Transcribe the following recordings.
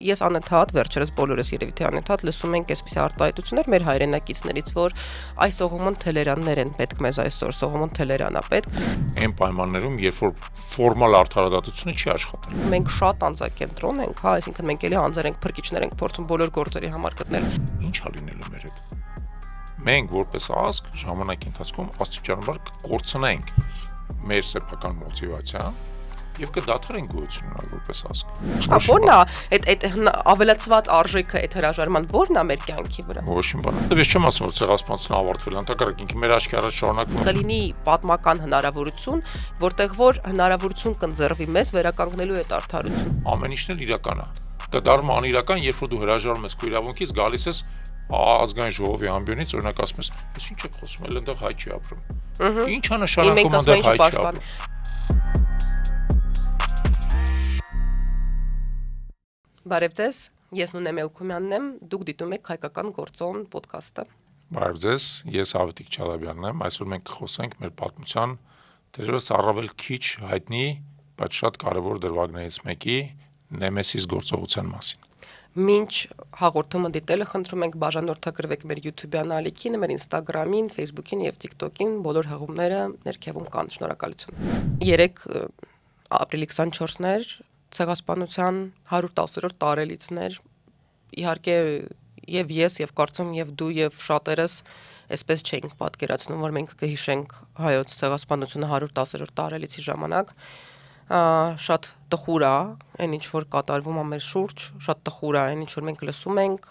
Ես անընդհատ, վերջերս բոլորս երևի թե անընդհատ լսում ենք այսպիսի արտահայտություններ մեր հայրենակիցներից, որ այս Սողոմոն Թելերաններ են պետք մեզ այսօր, Սողոմոն Թելերանա պետք։ Այն պայմաններում, երբ որ ֆորմալ արդարադատությունը չի աշխատել։ Մենք շատ անձակենտրոն ենք, հա, այսինքն մենք էլի անձեր ենք, փրկիչներ ենք փորձում բոլոր գործերի համար գտնել։ Ինչ է լինելու մեր հետ։ Մենք որպես ազգ ժամանակի ընթացքում աստիճանաբար կկորցնենք մեր սեփական մոտիվացիան եւ կդադարենք գոյություն ունենալ որպես ազգ։ Որն է այդ ավելացված արժեքը այդ հրաժարման որն է մեր կյանքի վրա։ Ոչ մի բան։ Ես չեմ ասում, որ ցեղասպանությունը ավարտվել է, ընդհակառակը ինքը մեր աչքի առաջ շարունակվում է։ Կլինի պատմական հնարավորություն, որտեղ որ հնարավորություն կընձեռվի մեզ վերականգնելու այդ արդարությունը։ Ամեն ինչն էլ իրական է։ Դա դառնում է անիրական, երբ որ դու հրաժարվում ես քո իրավունքից, գալիս ես ազգային ժողովի ամբիոնից, օրինակ ասում ես, ես ինչ եք խոսում, էլ այնտեղ հայ չի ապրում։ Ինչ է նշանակում այնտեղ հայ չի ապրում։ Բարև ձեզ, ես Նունե Մելքումյանն եմ, դուք դիտում եք Հայկական գործոն ոդքասթը։ Բարև ձեզ, ես Ավետիք Չալաբյանն եմ, այսօր մենք կխոսենք մեր պատմության դերևս առավել քիչ հայտնի, բայց շատ կարևոր դրվագներից մեկի Նեմեսիս գործողության մասին։ Մինչ հաղորդումը դիտելը խնդրում ենք բաժանորդագրվեք մեր YouTube-յան ալիքին, մեր Instagram-ին, Facebook-ին եւ TikTok-ին, բոլոր հղումները ներքևում կան, շնորհակալություն։ 3 ապրիլի 24-ներ ցեղասպանության 110-րդ տարելիցներ, իհարկե եւ ես եւ կարծում եւ դու եւ շատերս այսպես չենք պատկերացնում, որ մենք կհիշենք հայոց ցեղասպանությունը 110-րդ տարելիցի ժամանակ, շատ տխուր է այն ինչ որ կատարվում է մեր շուրջ, շատ տխուր է այն ինչ որ մենք լսում ենք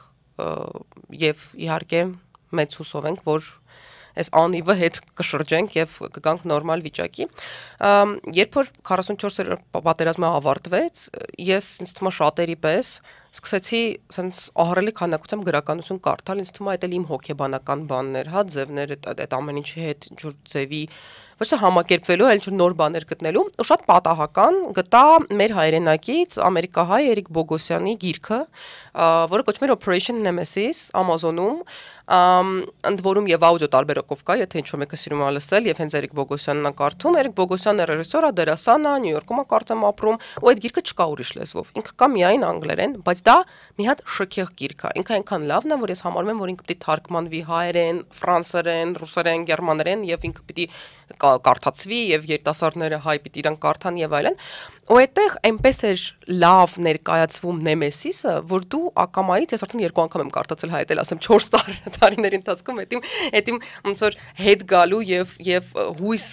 եւ իհարկե մեծ հուսով ենք, որ այս անիվը հետ կշրջենք եւ կգանք նորմալ վիճակի։ Երբ որ 44-րդ պատերազմը ավարտվեց, ես ինձ թվում է շատերի պես սկսեցի sense ահռելի քանակությամբ գրականություն կարդալ, ինձ թվում է դա իմ հոգեբանական բաններ, հա, ձևներ, այդ ամեն ինչի հետ ինչ որ ձևի ոչ թե համակերպվելու, այլ ինչ նոր բաներ գտնելու, ու շատ պատահական գտա մեր հայրենակից ամերիկահայ Էրիկ Բոգոսյանի գիրքը, որը կոչվում է Operation Nemesis Amazon-ում, ընդ որում եւ աուդիո տարբերակով կա, եթե ինչ-որ մեկը սիրում է լսել եւ հենց Էրիկ Բոգոսյանն է կարդում, Էրիկ Բոգոսյանը ռեժիսոր է, դերասան է, Նյու Յորքում է կարծեմ ապրում, ու այդ գիրքը չկա ուրիշ լեզվով։ Ինքը կա միայն անգլերեն, բայց դա մի հատ շքեղ գիրք է։ Ինքը այնքան լավն է, որ ես համարում եմ, որ ինքը պիտի թարգմանվի հայերեն, ֆրանսերեն, ռուսերեն, գերմաներեն եւ ինքը պիտի կարդացվի եւ երիտասարդները հայ պիտի իրան կարդան եւ այլն, ու այդտեղ այնպես էր լավ ներկայացվում Նեմեսիսը, որ դու ակամայից ես արդեն 2 անգամ եմ կարդացել հայտել, ասեմ 4 տարիների ընթացքում հետիմ ոնց որ հետ գալու եւ հույս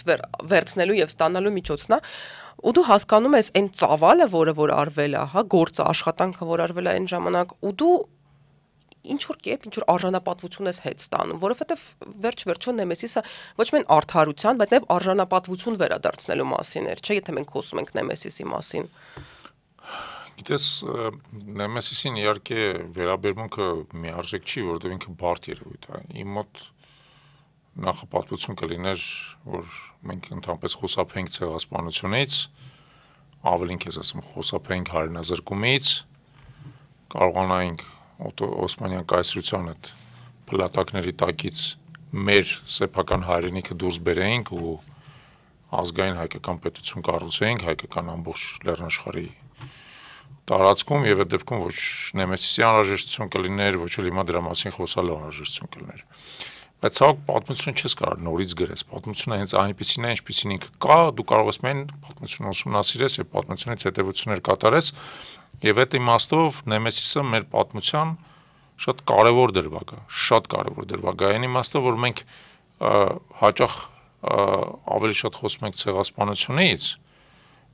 վերցնելու եւ ստանալու միջոցն է, ու դու հասկանում ես այն ծավալը, որ արվել է, հա, գործը, աշխատանքը, որ արվել է այն ժամանակ, ու դու ինչ որ կերպ ինչ որ արժանապատվություն ես հետ ստանում, որովհետև վերջ-վերջո Նեմեսիսը ոչ միայն արդարության, բայց նաև արժանապատվություն վերադարձնելու մասին էր, չէ՞, եթե մենք խոսում ենք Նեմեսիսի մասին։ Գիտես, Նեմեսիսին իհարկե վերաբերմունքը միարժեք չի, որովհետև ինքը բարդ երևույթ է։ Իմ մոտ նախապատվություն կլիներ, որ մենք ընդհանրապես խոսափենք ցեղասպանությունից, ավելին քեզ ասեմ, խոսափենք հայրենազրկումից, կարողանայինք Օսմանյան կայսրության այդ փլատակների տակից մեր սեփական հայրենիքը դուրս բերեինք ու ազգային հայկական պետություն կառուցեինք հայկական ամբողջ լեռնաշխարհի տարածքում եւ այդ դեպքում ոչ Նեմեսիսի անհրաժեշտություն կլիներ, ոչ էլ հիմա դրա մասին խոսալու անհրաժեշտություն կլիներ։ Բայց ցավոք պատմությունը չես կարող նորից գրես, պատմությունը հենց այնպեսին է, ինչպեսին ինքը կա, դու կարող ես միայն պատմությունը ուսումնասիրես եւ պատմությունից հետեւություններ կատարես։ Եվ այդ իմաստով Նեմեսիսը մեր պատմության շատ կարևոր դրվագ է, շատ կարևոր դրվագ է, այն իմաստով, որ մենք հաճախ ավելի շատ խոսում ենք ցեղասպանությունից,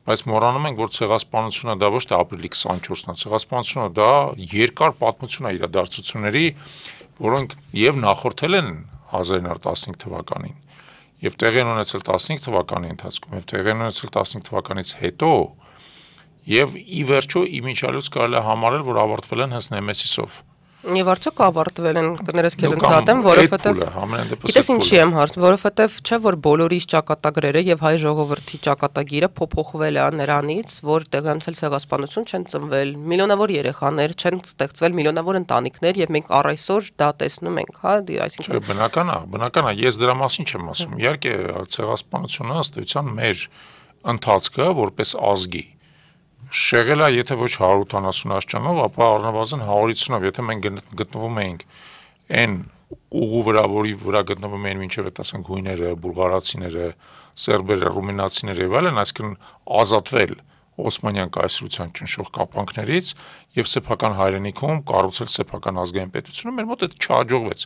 բայց մոռանում ենք, որ ցեղասպանությունը դա ոչ թե ապրիլի 24-ն է, ցեղասպանությունը դա երկար պատմություն է իրադարձությունների, որոնք եւ նախորդել են 1915 թվականին, եւ տեղի են ունեցել 15 թվականի ընթացքում, եւ տեղի են ունեցել 15 թվականից հետո. Եվ ի վերջո իմիջիալուց կարելի է համարել, որ ավարտվել են հենց Նեմեսիսով։ Եվ արդյոք ավարտվել են, կներես քեզ ընդհատեմ, որովհետև գիտես ինչի եմ հարց, որովհետև չէ որ բոլորիս ճակատագրերը եւ հայ ժողովրդի ճակատագիրը փոփոխվել է նրանից, որ տեղանցել ցեղասպանություն չեն ծնվել, միլիոնավոր երեխաներ չեն ստեղծվել, միլիոնավոր ընտանիքներ եւ մենք առ այսօր դա տեսնում ենք, հա, այսինքն բնական է, ես դրա մասին չեմ ասում։ Իհարկե ցեղասպանությունը ըստ էության մեր ընթացքը որպես ազգի շեղել է եթե ոչ 180 աստիճանով, ապա առնվազն 150-ով, եթե մենք գտնվում էինք այն ուղու վրա, որի վրա գտնվում էին մինչև այդ ասենք հույները, բուլղարացիները, սերբերը, ռումինացիները եւ այլն, այսինքն ազատվել Օսմանյան կայսրության ճնշող կապանքներից եւ սեփական հայրենիքում կառուցել սեփական ազգային պետությունը, մեր մոտ այդ չհաջողվեց։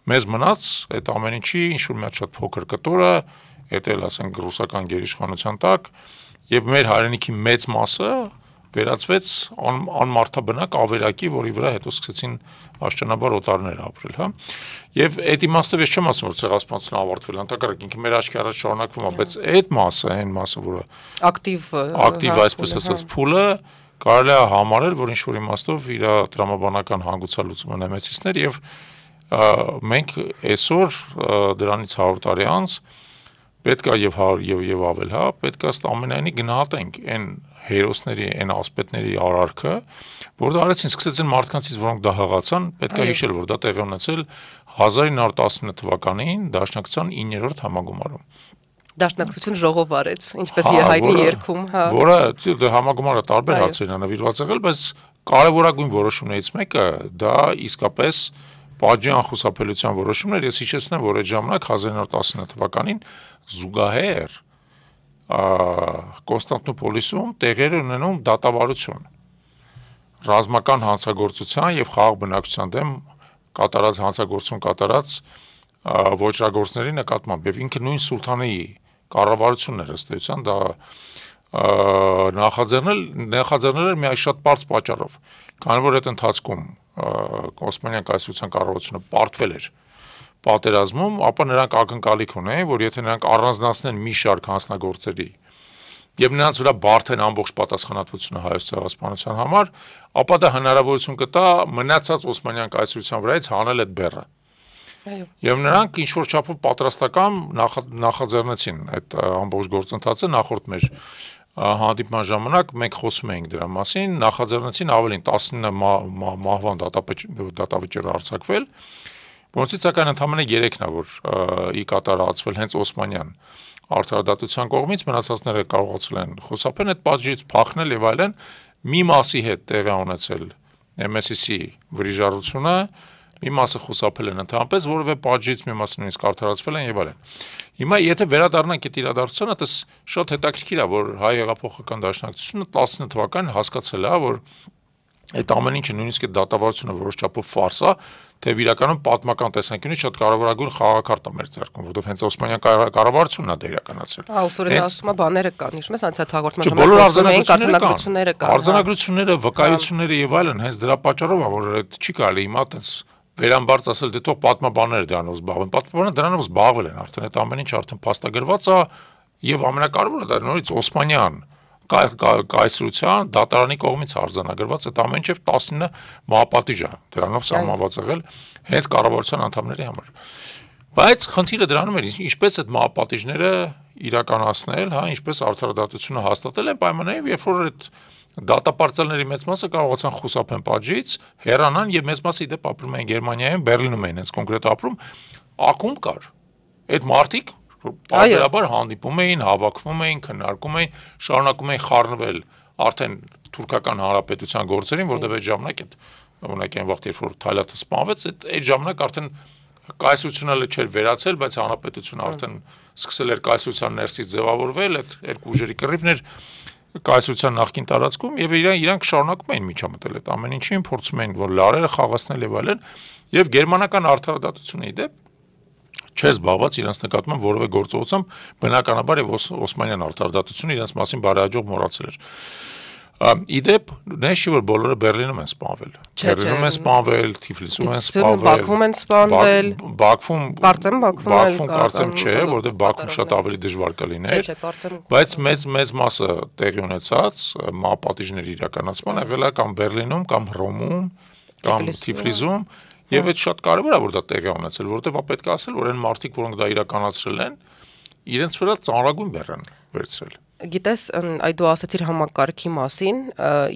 Մեզ մնաց այդ ամեն ինչի ինչ-որ մի հատ շատ փոքր կտորը, այդ էլ ասենք ռուսական գերիշխանության տակ, եւ մեր հայրենիքի մեծ մասը վերածվեց անմարդաբնակ ավերակի, որի վրա հետո սկսեցին աշճանաբար օտարներ ապրել, հա։ Եվ այդ իմաստով ես չեմ ասում, որ ցեղասպանությունը ավարտվել է, ընդհակառակը ինքը մեր աչքի առաջ շարունակվում է, բայց այդ մասը, այն մասը, որը ակտիվ այսպես ասած փուլը կարելի է համարել, որ ինչ որ իմաստով իր տրամաբանական հանգուցալուծումը նեմեսիսներ եւ մենք այսօր դրանից 100 տարի անց պետք է եւ 100 եւ ավել, հա, պետք է ըստ ամենայնի գնահատենք այն հերոսների, այն ասպետների արարքը, որ դա արեցին, սկսեցին մարդկանցից, որոնք դա հղացան, պետք է հիշել, որ դա տեղի ունեցել 1919 թվականին Դաշնակցության 9-րդ համագումարում։ Դաշնակցություն ժողով արեց, ինչպես հայտնի երգում, հա։ Որը համագումարը տարբեր հարցերին է նվիրված եղել, բայց կարևորագույն որոշումներից մեկը դա իսկապես Պատժի անխուսափելիության որոշումներ, ես հիշեցնեմ, որ այդ ժամանակ 1919 թվականին զուգահեռ Կոնստանտինոպոլիսում տեղեր ունենում դատավարություն ռազմական հանցագործության եւ խաղաղ բնակչության դեմ կատարած հանցագործություն կատարած ոչրագործների նկատմամբ եւ ինքը նույն սուլթանի կառավարությունն էր ըստ էության դա նախաձեռնել մի շատ པարզ պատճառով, քանի որ այդ ընթացքում Օսմանյան կայսրության կառավարությունը պարտվել էր պատերազմում, ապա նրանք ակնկալիք ունեին, որ եթե նրանք առանձնացնեն մի շարք հանձնագործերի եւ նրանց վրա բարթեն ամբողջ պատասխանատվությունը հայոց ցեղասպանության համար, ապա դա հնարավորություն կտա մնացած Օսմանյան կայսրության վրայից հանել այդ բեռը։ Եվ նրանք ինչ որ չափով պատրաստական նախաձեռնեցին այդ ամբողջ գործընթացը նախորդ մեր հանդիպման ժամանակ մենք խոսում էինք դրա մասին, նախաձեռնեցին ավելին 19 մահվան դատավճիռ արձակվել, որոնցից սակայն ընդամենը 3-ն է, որ ի կատարածվել հենց Օսմանյան արդարադատության կողմից, մնացածները կարողացել են խուսափել այդ պատժից, փախնել եւ այլն, մի մասի հետ տեղի ունեցել Նեմեսիսի վրիժառությունը, մի մասը խուսափել են ընդհանրապես, որովհետեւ պատժից մի մասը նույնիսկ արդարացվել են եւ այլն։ Հիմա եթե վերադառնանք այդ իրադարձությանը, դա շատ հետաքրքիր է, որ հայ հեղափոխական դաշնակցությունը 19 թվականին հասկացել է, որ այդ ամեն ինչը նույնիսկ այդ դատավարությունը որոշ չափով ֆարս է, թե իրականում պատմական տեսանկյունից շատ կարևորագույն խաղակարդ է մեր ձեռքում, որովհետև հենց Օսմանյան կառավարությունն է դա իրականացրել։ Ուսորեն ասում է բաները կան, հիշում ես անցած հաղորդման ժամանակ արձանագրությունները, վկայությունները եւ այլն, հենց դրա պատճառով է, որ այդ չի կարելի հիմա այտենց վերամբարձ ասել, դե թող պատմաբանները դրանով զբաղվեն։ Պատմաբանները դրանով զբաղվել են արդեն, այդ ամեն ինչ արդեն փաստագրված է եւ ամենակարևորը դա նորից Օսմանյան կայսրության դատարանի կողմից արձանագրված այդ ամեն ինչև 19 մահապատիժ է դրանով սահմանված եղել հենց կառավարության անդամների համար։ Բայց խնդիրը դրանում էր ինչպես այդ մահապատիժները իրականացնել, հա, ինչպես արդարադատությունը հաստատել են պայմաններով, երբ որ այդ դատապարտյալների մեծ մասը կարողացան խուսափեն պատժից, հեռանան եւ մեծ մասը իդեպ ապրում էին Գերմանիայում, Բերլինում էին հենց կոնկրետ ապրում, ակումբ կար։ Այդ մարդիկ Պարբերաբար հանդիպում էին, հավաքվում էին, քննարկում էին, շարունակում էին խառնվել արդեն թուրքական հանրապետության գործերին, որտեղ այդ ժամանակ այդ օրինակ այն վաղ երբ որ Թալաթը սպանվեց, այդ ժամանակ արդեն կայսրությունը չէր վերացել, բայց հանրապետությունը արդեն սկսել էր կայսրության ներսից ձևավորվել, այդ երկու ուժերի կռիվներ կայսրության նախկին տարածքում եւ իրանք շարունակում էին միջամտել այդ ամեն ինչին, փորձում էին որ լարերը խաղացնել եւ այլն, եւ գերմանական արդարադատությունը իդեպ չես զբաղված իրենց նկատմամբ որևէ գործողությամբ, բնականաբար եւ Օսմանյան արդարադատությունը իրենց մասին բարեհաջող մոռացել էր։ Իդեպ նշի որ բոլորը Բերլինում են սպանվել։ Բերլինում են սպանվել, Թիֆլիսում են սպանվել, Բաքվում են սպանվել, Բաքվում կարծեմ չէ, որովհետեւ Բաքվում շատ ավելի դժվար կլիներ, բայց մեծ մասը տեղի ունեցած մահապատիժների իրականացման եղել է կամ Բերլինում, կամ Հռոմում, կամ Թիֆլիսում, եւ այդ շատ կարեւոր է որ դա տեղի ունեցել, որովհետեւ պետք է ասել, որ այն մարդիկ, որոնք դա իրականացրել են, իրենց վրա ծանրագույն բեռ են վերցրել։ Գիտես, այ դու ասացիր համակարգի մասին,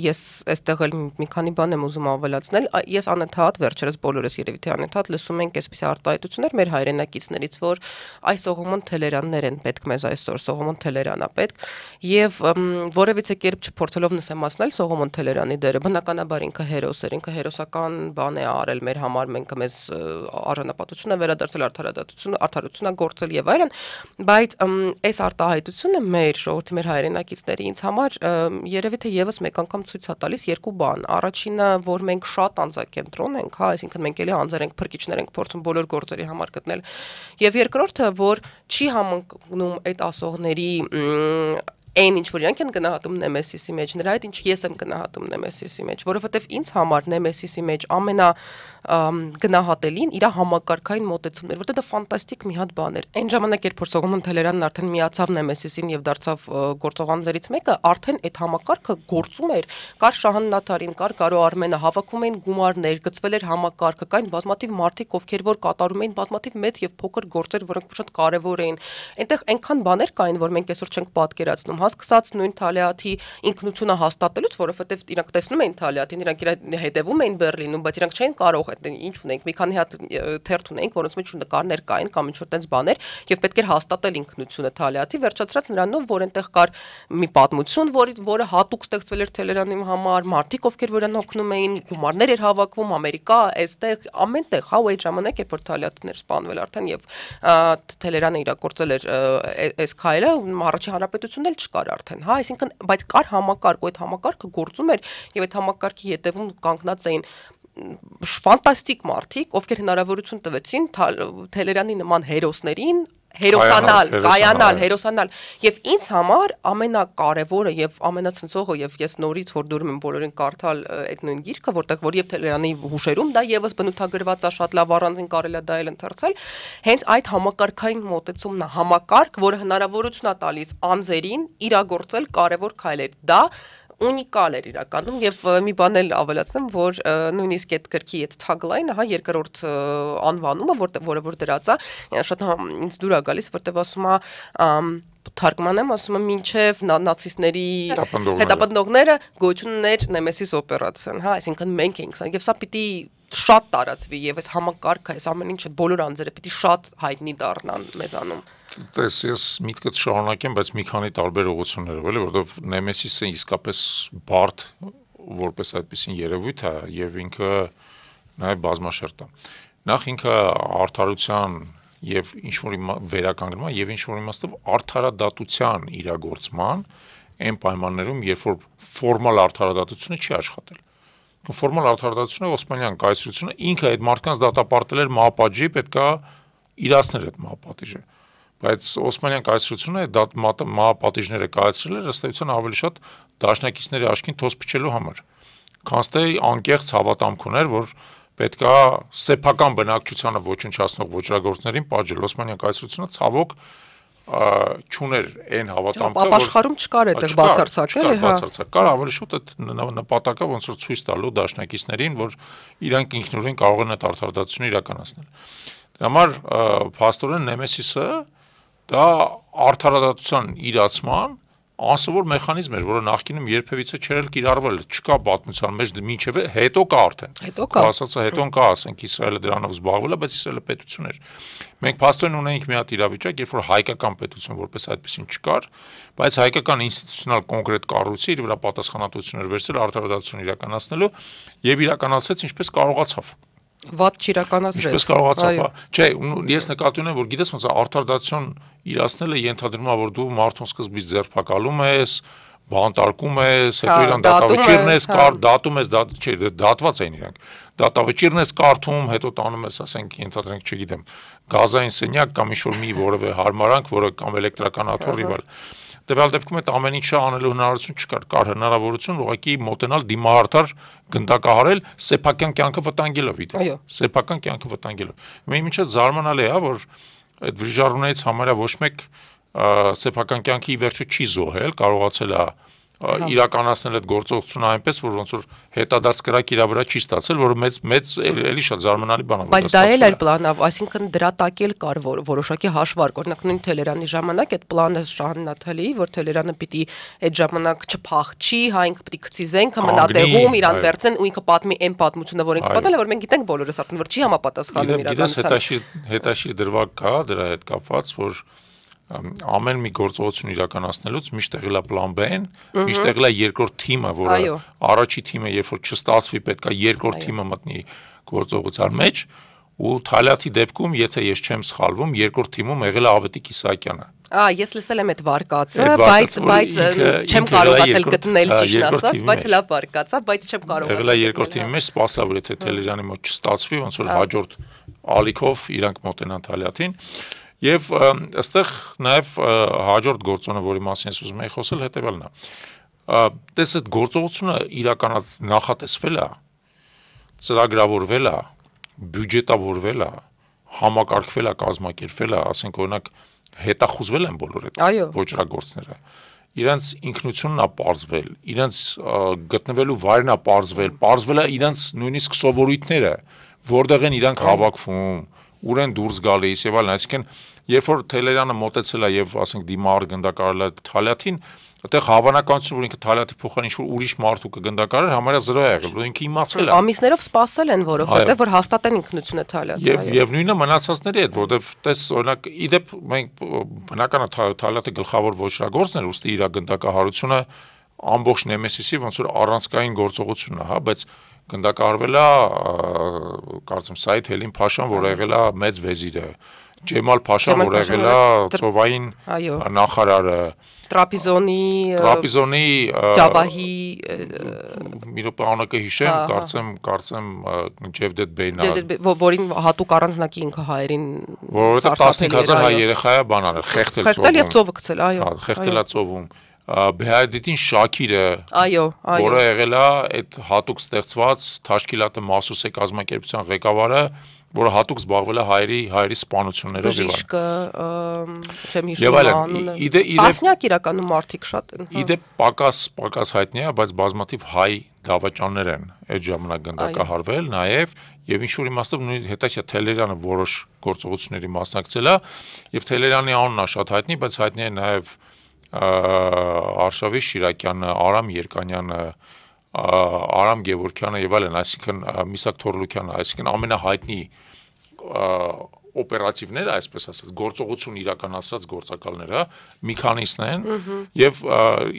ես այստեղ էլ մի քանի բան եմ ուզում ավելացնել, ես անընդհատ վերջերս բոլորս երևի թե անընդհատ լսում ենք այսպիսի արտահայտություններ մեր հայրենակիցներից, որ այս Սողոմոն Թելերաններ են պետք մեզ այսօր, Սողոմոն Թելերանա պետք, եւ որևիցե կերպ չփորձելով նսեմացնել Սողոմոն Թելերանի դերը, բնականաբար ինքը հերոս էր, ինքը հերոսական բան է արել մեր համար, մենք մեզ արժանապատվություն է վերադարձել, արդարություն է գործել եւ այլն, բայց այս արտահայտությունը մեր ժողովրդի մեր հայրենակիցների ինձ համար երևի թե եւս մեկ անգամ ցույց է տալիս երկու բան։ Առաջինը, որ մենք շատ անձակենտրոն ենք, հա, այսինքն մենք էլի անձեր ենք, փրկիչներ ենք փորձում բոլոր գործերի համար գտնել։ Եվ երկրորդը, որ չի համընկնում այդ ասողների այն ինչ որ իրանք են գնահատում Նեմեսիսի մեջ, նրա այդ ինչ ես եմ գնահատում Նեմեսիսի մեջ, որովհետև ինձ համար Նեմեսիսի մեջ ամենա գնահատելին իր համակարգային մոտեցումն էր, որտեղ դա ֆանտաստիկ մի հատ բան էր։ Այն ժամանակ, երբ որ Սողոմոն Թելերանն արդեն միացավ Նեմեսիսին եւ դարձավ գործողաններից մեկը, արդեն այդ համակարգը գործում էր, կար Շահան Նաթարին, կար Կարո Արմենը, հավաքում էին գումարներ, գծվել էր համակարգը, կային բազմաթիվ մարդիկ, ովքեր որ կատարում էին բազմաթիվ մեծ եւ փոքր գործեր, որոնք շատ կարեւոր էին։ Այնտեղ այնքան բաներ կային, որ մենք այսօր չենք պատկերացնում, հասկացած նույն Թալիաթի ինքնությունը հաստատելուց, որովհետեւ իրանք տեսնում էին Թալիաթին, իրանք իր հետևում էին Բերլինում, բայց իրանք չէին կարող այդ ինչ ունենք, մի քանի հատ թերթ ունենք, որոնց մեջ նկարներ կային կամ ինչ-որ տենց բաներ, եւ պետք էր հաստատել ինքնությունը Թալիաթի, վերջացրած նրանով, որ այնտեղ կար մի պատմություն, որը հատուկ ստեղծվել էր Թելերանի համար, մարդիկ ովքեր որն օգնում էին, գումարներ էր հավաքում, Ամերիկա, այստեղ, ամենտեղ, հա, այդ ժամանակ երբ որ Թալիաթն էր սպանվել արդեն եւ Թելերանը իրագործել էր այս քայլը, առաջին հանրապետությունն էլ չկար արդեն, հա, այսինքն, բայց կար համակարգ, այդ համակարգը գործում էր եւ այդ համակարգի ետևում կանգնած էին ֆանտաստիկ մարդիկ, ովքեր հնարավորություն տվեցին Թելերանի նման հերոսներին հերոսանալ եւ ինձ համար ամենակարևորը եւ ամենացնցողը եւ ես նորից որ դուրում եմ բոլորին կարդալ այդ նույն գիրքը, որտեղ որ եւ Թելերանի հուշերում դա եւս բնութագրված է, շատ լավ առանձին կարելի է դա էլ ընթերցել, հենց այդ համակարգային մոտեցումն է, համակարգ, որը հնարավորություն է տալիս անձերին իրագործել կարևոր քայլեր, դա ունիկալ էր իրականում եւ մի բան էլ ավելացնեմ, որ նույնիսկ այդ գրքի այդ tagline-ը, հա, երկրորդ անվանումը, որը որ դրած է, շատ ինձ դուր է գալիս, որտեղ ասում է թարգմանեմ, ասում եմ մինչև նացիստների հետապնդողները գոյություն ուներ Նեմեսիս օպերացիան, հա, այսինքն մենք ենք, եւ սա պիտի շատ տարածվի եւ այս համակարգը, այս ամեն ինչը բոլոր անձերը պիտի շատ հայտնի դառնան մեզանում։ Տես ես միտքդ շարունակեմ, բայց մի քանի տարբեր ուղղություններով, էլի, որովհետև Նեմեսիսը իսկապես բարդ որպես այդպեսին երևույթ է եւ ինքը նաեւ բազմաշերտ է։ Նախ ինքը արդարության եւ ինչ-որ վերականգնման եւ ինչ-որ իմաստով արդարադատության իրագործման այն պայմաններում, երբ որ ֆորմալ արդարադատությունը չի աշխատել։ Ֆորմալ արդարադատությունը Օսմանյան կայսրությունը ինքը այդ մարդկանց դատապարտել էր մահապատժի, պետքա իրացնել այդ մահապատիժը։ Բայց Օսմանյան կայսրությունը այդ մահապատիժները կայացրել էր ըստ էության ավելի շատ դաշնակիցների աչքին թոս փչելու համար։ Քանց թե անկեղծ հավատամք ուներ, որ պետքա սեփական բնակչությանը ոչնչացնող ոչրագործներին պատժել։ Օսմանյան կայսրությունը ցավոք չուներ այն հավատամքը, որ ապաշխարում չկար այդտեղ բացարձակել, հա։ Բացարձակ կար ավելի շուտ այդ նպատակը ոնց որ ցույց տալու դաշնակիցներին, որ իրանք ինքնուրույն կարող են այդ արդարադատությունը իրականացնել։ Դրա համար փաստորեն Նեմեսիսը դա արդարադատության իրացման անսովոր մեխանիզմ էր, որը նախկինում երբևիցե չէր կիրառվել, չկա պատմության մեջ մինչև հետո կա արդեն։ Ասածը հետոն կա, ասենք Իսրայելը դրանով զբաղվել է, բայց Իսրայելը պետություն էր։ Մենք փաստորեն ունենք մի հատ իրավիճակ, երբ որ հայկական պետություն որպես այդպեսին չկար, բայց հայկական ինստիտուցիոնալ կոնկրետ կառույցը իր վրա պատասխանատվություն էր վերցրել արդարադատություն իրականացնելու եւ իրականացրեց ինչպես կարողացավ։ Վատ չիրականացրեց։ Ինչպես կարողացավ, չէ, ես նկատի ունեմ, որ գիտես ոնց արդարադատություն իրացնելը ենթադրում է, որ դու մարդուն սկզբից ձերբակալում ես, բանտարկում ես, հետո իրան դատավճիռն ես, դատում ես, չէ, դատված էին իրանք։ Դատավճիռն ես կարդում, հետո տանում ես, ասենք, ենթադրենք, չգիտեմ, գազային սենյակ կամ ինչ-որ մի որևէ հարմարանք, որը կամ էլեկտրական աթոռ իվալ։ Տվյալ դեպքում այդ ամեն ինչը անելու հնարավորություն չկար, կար հնարավորություն ուղղակի մոտենալ դիմահարդար գնդակահարել սեփական կյանքը վտանգելով իդե։ Սեփական կյանքը վտանգելով։ Մենք ինչա զարմանալի է, որ այդ վրիժառուներից համարյա ոչ մեկ սեփական կյանքի ի վերջո չի զոհել, կարողացել է իրականացնել այդ գործողությունը այնպես, որ ոնց որ հետադարձ կրակ իր վրա չի ստացել, որը մեծ էլի շատ զարմանալի բան է։ Բայց դա էլ էր պլանով, այսինքն դրա տակ էլ կար որոշակի հաշվարկ, օրինակ նույն Թելերանի ժամանակ այդ պլանը շահնաթելի, որ Թելերանը պիտի այդ ժամանակ չփախչի, հա ինքը պիտի գցի զենքը մնա տեղում, իրան վերցեն ու ինքը պատմի այն պատմությունը, որ ինքը պատմել է, որ մենք գիտենք բոլորս արդեն, որ չի համապատասխանում իրականությանը։ Հետաշիր դրվագ կա դրա հետ կապված, որ ամեն մի գործողություն իրականացնելուց միշտ եղել է պլան B-ն, միշտ եղել է երկրորդ թիմը, որը առաջի թիմը երբ որ չստացվի, պետք է երկրորդ թիմը մտնի գործողության մեջ, ու Թալյաթի դեպքում, եթե ես չեմ սխալվում, երկրորդ թիմում եղել է Ավետիք Իսահակյանը։ Ես լսել եմ այդ վարկածը, բայց չեմ կարողացել գտնել ճիշտ ասած, բայց լավ վարկած է, բայց չեմ կարողացել։ Եղել է երկրորդ թիմի մեջ, սպասա որ եթե Թելերյանի մոտ չստացվի, ոնց որ հաջորդ ալիքով իրանք մոտենան Թալյաթին։ Եվ այստեղ նաև հաջորդ գործոնը, որի մասին ես ուզում եի խոսել, հետևյալն է։ Տես այդ գործողությունը նախատեսվել է, ծրագրավորվել է, բյուջետավորվել է, համակարգվել է, կազմակերպվել է, ասենք օրինակ հետախուզվել են բոլոր այդ ոճրագործները։ Իրենց ինքնությունն է պարզվել, իրենց գտնվելու վայրն է պարզվել է իրենց նույնիսկ սովորույթները, որտեղ են իրանք հավաքվում, ուր են դուրս գալիս եւ այլն, այսինքն երբ որ Թելերյանը մոտեցել է եւ ասենք դիմահար գնդակարել է Թալյաթին, այդտեղ հավանականությունը որ ինքը Թալյաթի փոխարեն ինչ-որ ուրիշ մարդու կգնդակարեր համարյա 0 է եղել, որ ինքը իմացել է։ Ամիսներով սպասել են, որովհետեւ որ հաստատեն ինքնությունը Թալյաթի։ Եվ նույնը մնացածների հետ, որովհետեւ տես օրինակ իդեպ մենք բնական է Թալյաթը գլխավոր ոչրագործն էր, ուստի իր գնդակահարությունը ամբողջ Նեմեսիսի ոնց որ առանցքային գործողությունն է, հա, բայց գնդակահարվել է կարծեմ Սայիդ Հելին Փաշան, որ եղել է մեծ վեզիրը, Ջեմալ Փաշան, որ եղել է ծովային նախարարը, Տրապիզոնի Ջավահի մի րոպե անակը հիշեմ, կարծեմ Ջևդետ Բեյն է, որին հատուկ առանձնակի ինքը հայերին, որովհետև 15000 հայ երեխա է բան արել, խեղդել եւ ծովը գցել, խեղդել է ծովում։ Բեհայդիտին Շաքիրը, որը եղել է այդ հատուկ ստեղծված Թաշկիլատը Մասուսե կազմակերպության ղեկավարը, որը հատուկ զբաղվել է հայերի սպանություններով եւ բժիշկը, չեմ հիշում անունը։ Տասնյակ իրականում մարդիկ շատ են։ Իդեպ պակաս հայտնի է, բայց բազմաթիվ հայ դավաճաններ են այդ ժամանակ գնդակահարվել նաեւ եւ ինչ որ իմաստով նույն հետաքրքիր Թելերյանը որոշ գործողությունների մասնակցել է եւ Թելերյանի անունն է շատ հայտնի, բայց հայտնի է նաեւ Արշավի Շիրակյանը, Արամ Երկանյանը, Արամ Գևորգյանը եւ այլն, այսինքն Միսակ Թորլուկյանը, այսինքն ամենահայտնի օպերատիվները, այսպես ասած, գործողություն իրականացրած գործակալները մի քանիսն են եւ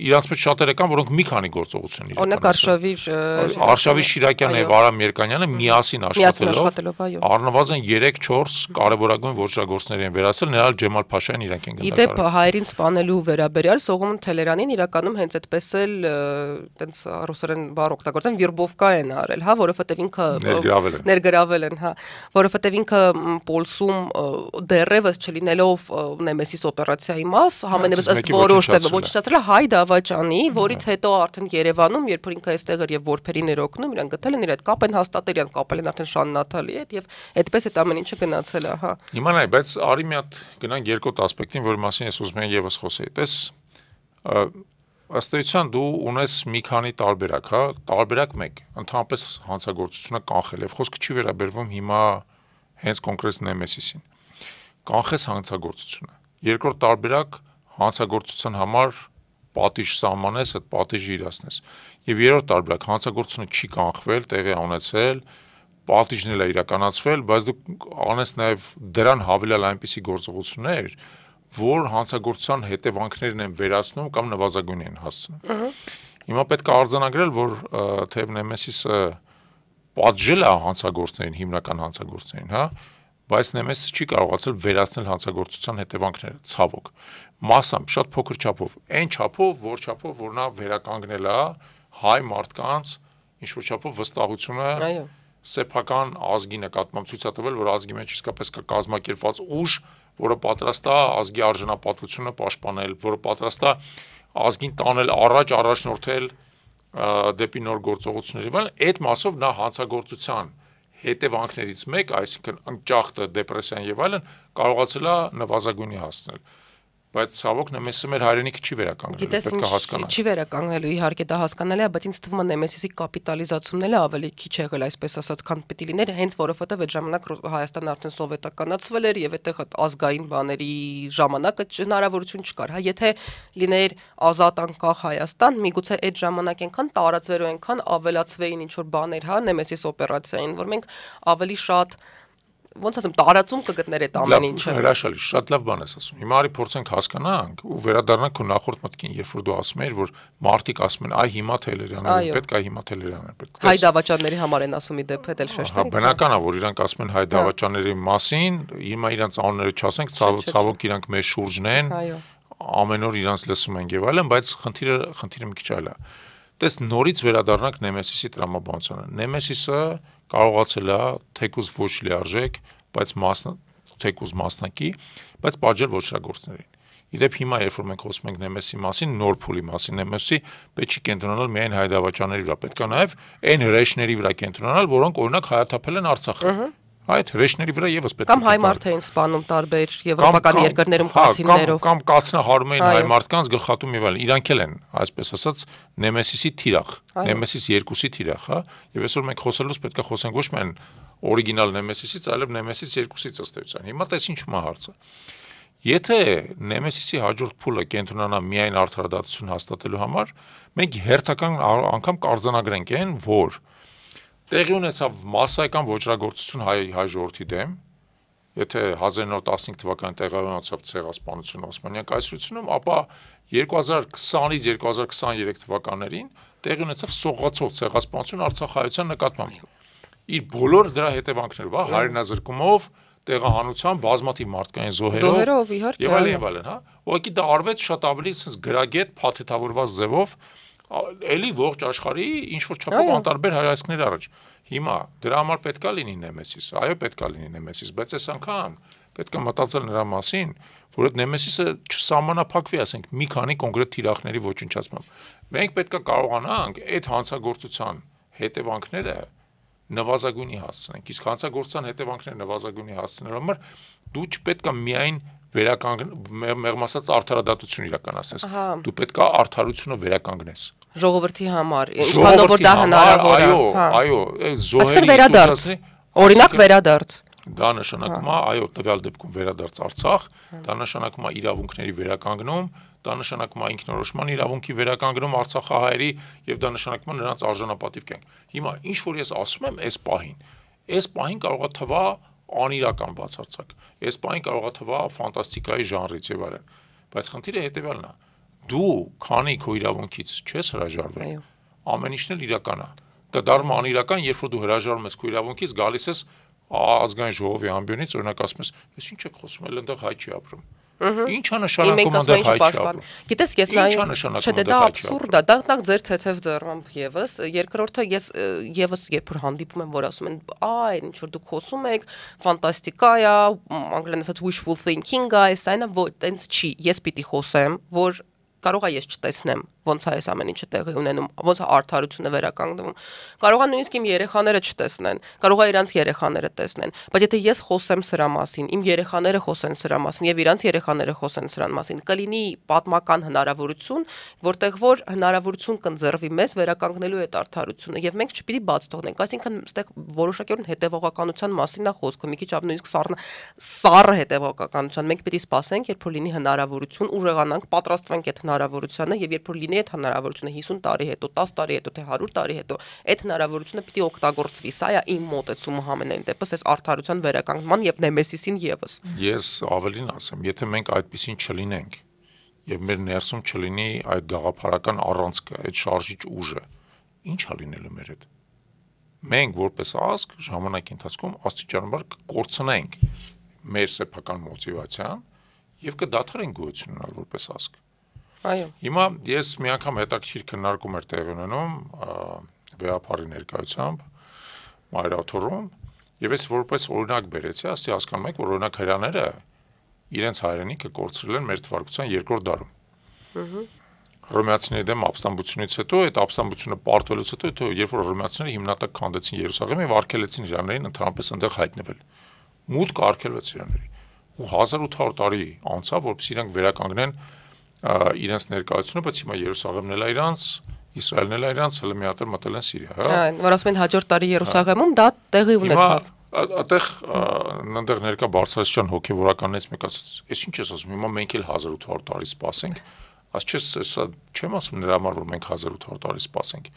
իրանց մեջ շատերը կան, որոնք մի քանի գործողություն իրականացրել։ Արշավի Շիրակյանը եւ Արամ Երկանյանը միասին աշխատելով առնվազն 3-4 կարևորագույն ոճրագործներ են վերացել, նրանց Ջեմալ Փաշային իրանք են գնդակարել։ Իդեպ հայերին սպանելու վերաբերյալ Սողոմոն Թելերանին իրականում հենց այդպես էլ տենց ռուսերեն բառ օգտագործեն վիրբովկա են արել, հա, որովհետեւ ինքը ներգրավել են, հա, որովհետեւ ինքը Պոլս դեռևս չլինելով Նեմեսիս օպերացիայի մաս, համենևս ըստ որոշ ոչնչացրել է հայ դավաճանի, որից հետո արդեն Երևանում, երբ որ ինքը այստեղ էր եւ որբերին էր օգնում, իրան գտել են իր այդ կապ են հաստատել, իրան կապել են արդեն Շան Նաթալի հետ եւ այդպես այդ ամեն ինչը գնացել է, հա։ Հիմա նայ, բայց արի մի հատ գնանք երկրորդ ասպեկտին, որի մասին ես ուզում եմ եւս խոսեի։ Տես ըստ էության դու ունես մի քանի տարբերակ, հա, տարբերակ 1, ընդհանրապես հանցագործությունը կանխել եւ խոսքը չի վերաբերվում հիմա հենց կոնկրետ Նեմեսիսին։ Կանխես հանցագործությունը։ Երկրորդ տարբերակ հանցագործության համար պատիժ սահմանես, այդ պատիժը իրացնես։ Եվ երրորդ տարբերակ հանցագործությունը չի կանխվել, տեղի ունեցել, պատիժն էլ է իրականացվել, բայց դու անես նաև դրան հավելյալ այնպիսի գործողություններ, որ հանցագործության հետևանքներն են վերացնում կամ նվազագույն են հասցնում։ Հիմա պետք է արձանագրել, որ թեև Նեմեսիսը պատժել է հանցագործներին, հիմնական հանցագործներին, հա, բայց Նեմեսիսը չի կարողացել վերացնել հանցագործության հետևանքները, ցավոք։ Մասամբ, շատ փոքր չափով, այն չափով, որ նա վերականգնել է հայ մարդկանց ինչ-որ չափով վստահությունը սեփական ազգի նկատմամբ ցույց է տվել, որ ազգի մեջ իսկապես կա կազմակերպված ուժ, որը պատրաստ է ազգի արժանապատվությունը պաշտպանել, որը պատրաստ է ազգին տանել առաջ, առաջնորդել դեպի նոր գործողությունների, այլ այդ մասով նա հանցագործության հետևանքներից մեկ, այսինքն ընճախտը, դեպրեսիան եւ այլն, կարողացել է նվազագույնի հասցնել։ բայց ցավոք Նեմեսիսը մեր հայրենիքը չի վերականգնելու, պետք է հասկանալ։ Չի վերականգնելու, իհարկե դա հասկանալի է, բայց ինձ թվում է Նեմեսիսի կապիտալիզացումն էլ ավելի քիչ եղել, այսպես ասած, քան պետք է լիներ, հենց որովհետև այդ ժամանակ Հայաստանը արդեն սովետականացվել էր եւ այդտեղ ազգային բաների ժամանակը հնարավորություն չկար, հա, եթե լիներ ազատ անկախ Հայաստան, միգուցե այդ ժամանակ այնքան տարածվեր ու այնքան ավելացվեին ինչ որ բաներ, հա, Նեմեսիս օպերացիային, որ մենք ավելի շատ ոնց ասեմ, տարածում կգտներ այդ ամեն ինչը։ Հրաշալի, շատ լավ բան ես ասում։ Հիմա արի փորձենք հասկանանք ու վերադառնանք քո նախորդ մտքին, երբ որ դու ասում էիր, որ մարդիկ ասում են, այ հիմա Թելերյանները պետք է, հիմա Թելերյանները պետք է։ Հայ դավաճանների համար են ասում ի դեպ, հետ էլ շեշտենք։ Բնական է, որ իրանք ասում են հայ դավաճանների մասին, հիմա իրանք անունները չասենք, ցավոք իրանք մեր շուրջն են, ամեն օր իրանք լսում ենք եւ այլն, բայց խնդիրը մի քիչ այլ է։ Տես նորից վերադառնանք Նեմեսիսի տրամաբանությանը։ Նեմեսիսը կարողացել է թեկուզ ոչ լիարժեք, բայց թեկուզ մասնակի, բայց պատժել ոչրագործներին։ Իդեպ հիմա երբ որ մենք խոսում ենք Նեմեսիսի մասին, նոր փուլի մասին, Նեմեսիսի պետք չի կենտրոնանալ միայն հայ դավաճանների վրա, պետք է նաև այն հրեշների վրա կենտրոնանալ, որոնք օրինակ հայաթափել են Արցախը։ Այդ հրեշների վրա եւս պետք է։ Կամ հայ մարդ էին սպանում տարբեր եվրոպական երկրներում կացիններով։ Կամ կացնահարում էին հայ մարդկանց գլխատում եւ այլն։ Իրանք էլ են, այսպես ասած, Նեմեսիսի թիրախ, Նեմեսիս 2-ի թիրախ, հա։ Եվ այսօր մենք խոսելուց պետք է խոսենք ոչ միայն օրիգինալ Նեմեսիսից, այլև Նեմեսիս 2-ից ըստ էության։ Հիմա տես ինչու՞մ է հարցը։ Եթե Նեմեսիսի հաջորդ փուլը կենտրոնանա միայն արդարադատություն հաստատելու համար, մենք հերթական անգամ կարձանագրենք այն, որ տեղի ունեցավ մասսայական ոչրագործություն հայ ժողովրդի դեմ, եթե 1915 թվականին տեղի ունեցավ ցեղասպանությունը Օսմանյան կայսրությունում, ապա 2020-ից 2023 թվականներին տեղի ունեցավ սողացող ցեղասպանություն Արցախայցյան նկատմամբ։ Իր բոլոր դրա հետևանքներով, հա, հայրենազրկումով, տեղահանությամբ, բազմաթիվ մարդկային զոհերով իհարկե եւ այլն, հա։ Ուղղակի դա արվեց շատ ավելի sense գրագետ, փաթեթավորված ձևով, էլի ողջ աշխարհի ինչ որ չափով անտարբեր հայացքներ առաջ։ Հիմա դրա համար պետքա լինի Նեմեսիս, այո պետքա լինի Նեմեսիս, բայց այս անգամ պետքա մտածել նրա մասին, որ այդ Նեմեսիսը չսահմանափակվի, ասենք, մի քանի կոնկրետ թիրախների ոչնչացմամբ։ Մենք պետքա կարողանանք այդ հանցագործության հետևանքները նվազագույնի հասցնենք, իսկ հանցագործության հետևանքները նվազագույնի հասցնելու համար դու չպետքա միայն մեղմ ասած արդարադատություն իրականացնես, դու պետքա արդարությունը վերականգնես ժողովրդի համար, ինչքանով որ դա հնարավոր է։ Այո, զոհերի վերադարձ, օրինակ վերադարձ։ Դա նշանակում է, այո, տվյալ դեպքում վերադարձ Արցախ, դա նշանակում է իրավունքների վերականգնում, դա նշանակում է ինքնորոշման իրավունքի վերականգնում Արցախահայերի եւ դա նշանակում է նրանց արժանապատիվ կյանք։ Հիմա ինչ որ ես ասում եմ, այս պահին կարող է թվա անիրական բացարձակ։ Այս պահին կարող է թվա ֆանտաստիկայի ժանրից եւ այլն։ Բայց խնդիրը հետեւյալն է։ Դու քանի քո իրավունքից չես հրաժարվել, ամեն ինչն էլ իրական է։ Դա դառնում է անիրական, երբ որ դու հրաժարվում ես քո իրավունքից, գալիս ես ազգային ժողովի ամբիոնից, օրինակ ասում ես, «Ես ինչ եք խոսում, էլ այնտեղ հայ չի ապրում»։ Ինչա նշանակում այնտեղ հայ չի ապրում։ Գիտես, ես նայում, չէ, դա աբսուրդ է, դա ձեր թեթև ձեռամբ եւս, երկրորդը ես եւս երբ որ հանդիպում եմ, որ ասում են, «Այ, ինչ որ դուք խոսում եք, ֆանտաստիկա է, անգլերեն ասած wishful thinking է, սայնը ոչ, տենց չի»։ Ես պիտի խոսեմ, որ կարող է ես չտեսնեմ ոնց է այս ամեն ինչը տեղի ունենում, ոնց է արդարությունը վերականգնվում։ Կարող է նույնիսկ իմ երեխաները չտեսնեն, կարող է իրանց երեխաները տեսնեն, բայց եթե ես խոսեմ սրա մասին, իմ երեխաները խոսեն սրա մասին եւ իրանց երեխաները խոսեն սրա մասին, կլինի պատմական հնարավորություն, որտեղ որ հնարավորություն կընձեռվի մեզ վերականգնելու այդ արդարությունը եւ մենք չպիտի բաց թողնենք, այսինքն այստեղ որոշակի հետեւողականության մասին է խոսքը, մի քիչ ավելի նույնիսկ սառը հետեւողականության, մենք պիտի սպասենք, երբ որ լինի հնարավորություն, ուժեղանանք, պատրաստվենք այդ հնարավորությանը եւ երբ որ լինի այդ հնարավորությունը 50 տարի հետո, 10 տարի հետո, թե 100 տարի հետո, այդ հնարավորությունը պիտի օգտագործվի։ Սա է իմ մոտեցումը համենայն դեպս այս արդարության վերականգնման եւ Նեմեսիսին եւս։ Ես ավելին ասեմ, եթե մենք այդպեսին չլինենք եւ մեր ներսում չլինի այդ գաղափարական առանցքը, այդ շարժիչ ուժը, ի՞նչ է լինելու մեր հետ։ Մենք որպես ազգ ժամանակի ընթացքում աստիճանաբար կկորցնենք մեր սեփական մոտիվացիան եւ կդադարենք գոյություն ունենալ որպես ազգ։ Այո։ Հիմա ես մի անգամ հետաքրքիր քննարկում էր տեղի ունենում վեհապարի ներկայությամբ Մայրաթորում եւ ես որպես օրինակ բերեցի, ասի հասկանում եք, որ օրինակ հրեաները իրենց հայրենիքը կորցրել են մեր թվարկության 2-րդ դարում։ Հռոմեացիների դեմ ապստամբությունից հետո, այդ ապստամբությունը պարտվելուց հետո, երբ որ հռոմեացիները հիմնատակ քանդեցին Երուսաղեմ եւ արգելեցին իրաններին ընդհանրապես այնտեղ հայտնվել։ Մուտք արգելվեց իրանների։ ու 1800 տարի անցավ, որպեսզի իրենք վերականգնեն իրենց ներկայությունը, բայց հիմա Երուսաղեմն էլ է իրանց, Իսրայելն էլ է իրանց, հələ մի հատ էլ մտել են Սիրիա, հա։ Որ ասում են հաջորդ տարի Երուսաղեմում դա տեղի ունեցավ։ Այդտեղ այնտեղ ներկա բարձրացիան հոգեվորականներից մեկ ասաց, «Էս ինչ ես ասում, հիմա մենք էլ 1800 տարի սպասենք»։ Այս չես, չեմ ասում նրա համար, որ մենք 1800 տարի սպասենք։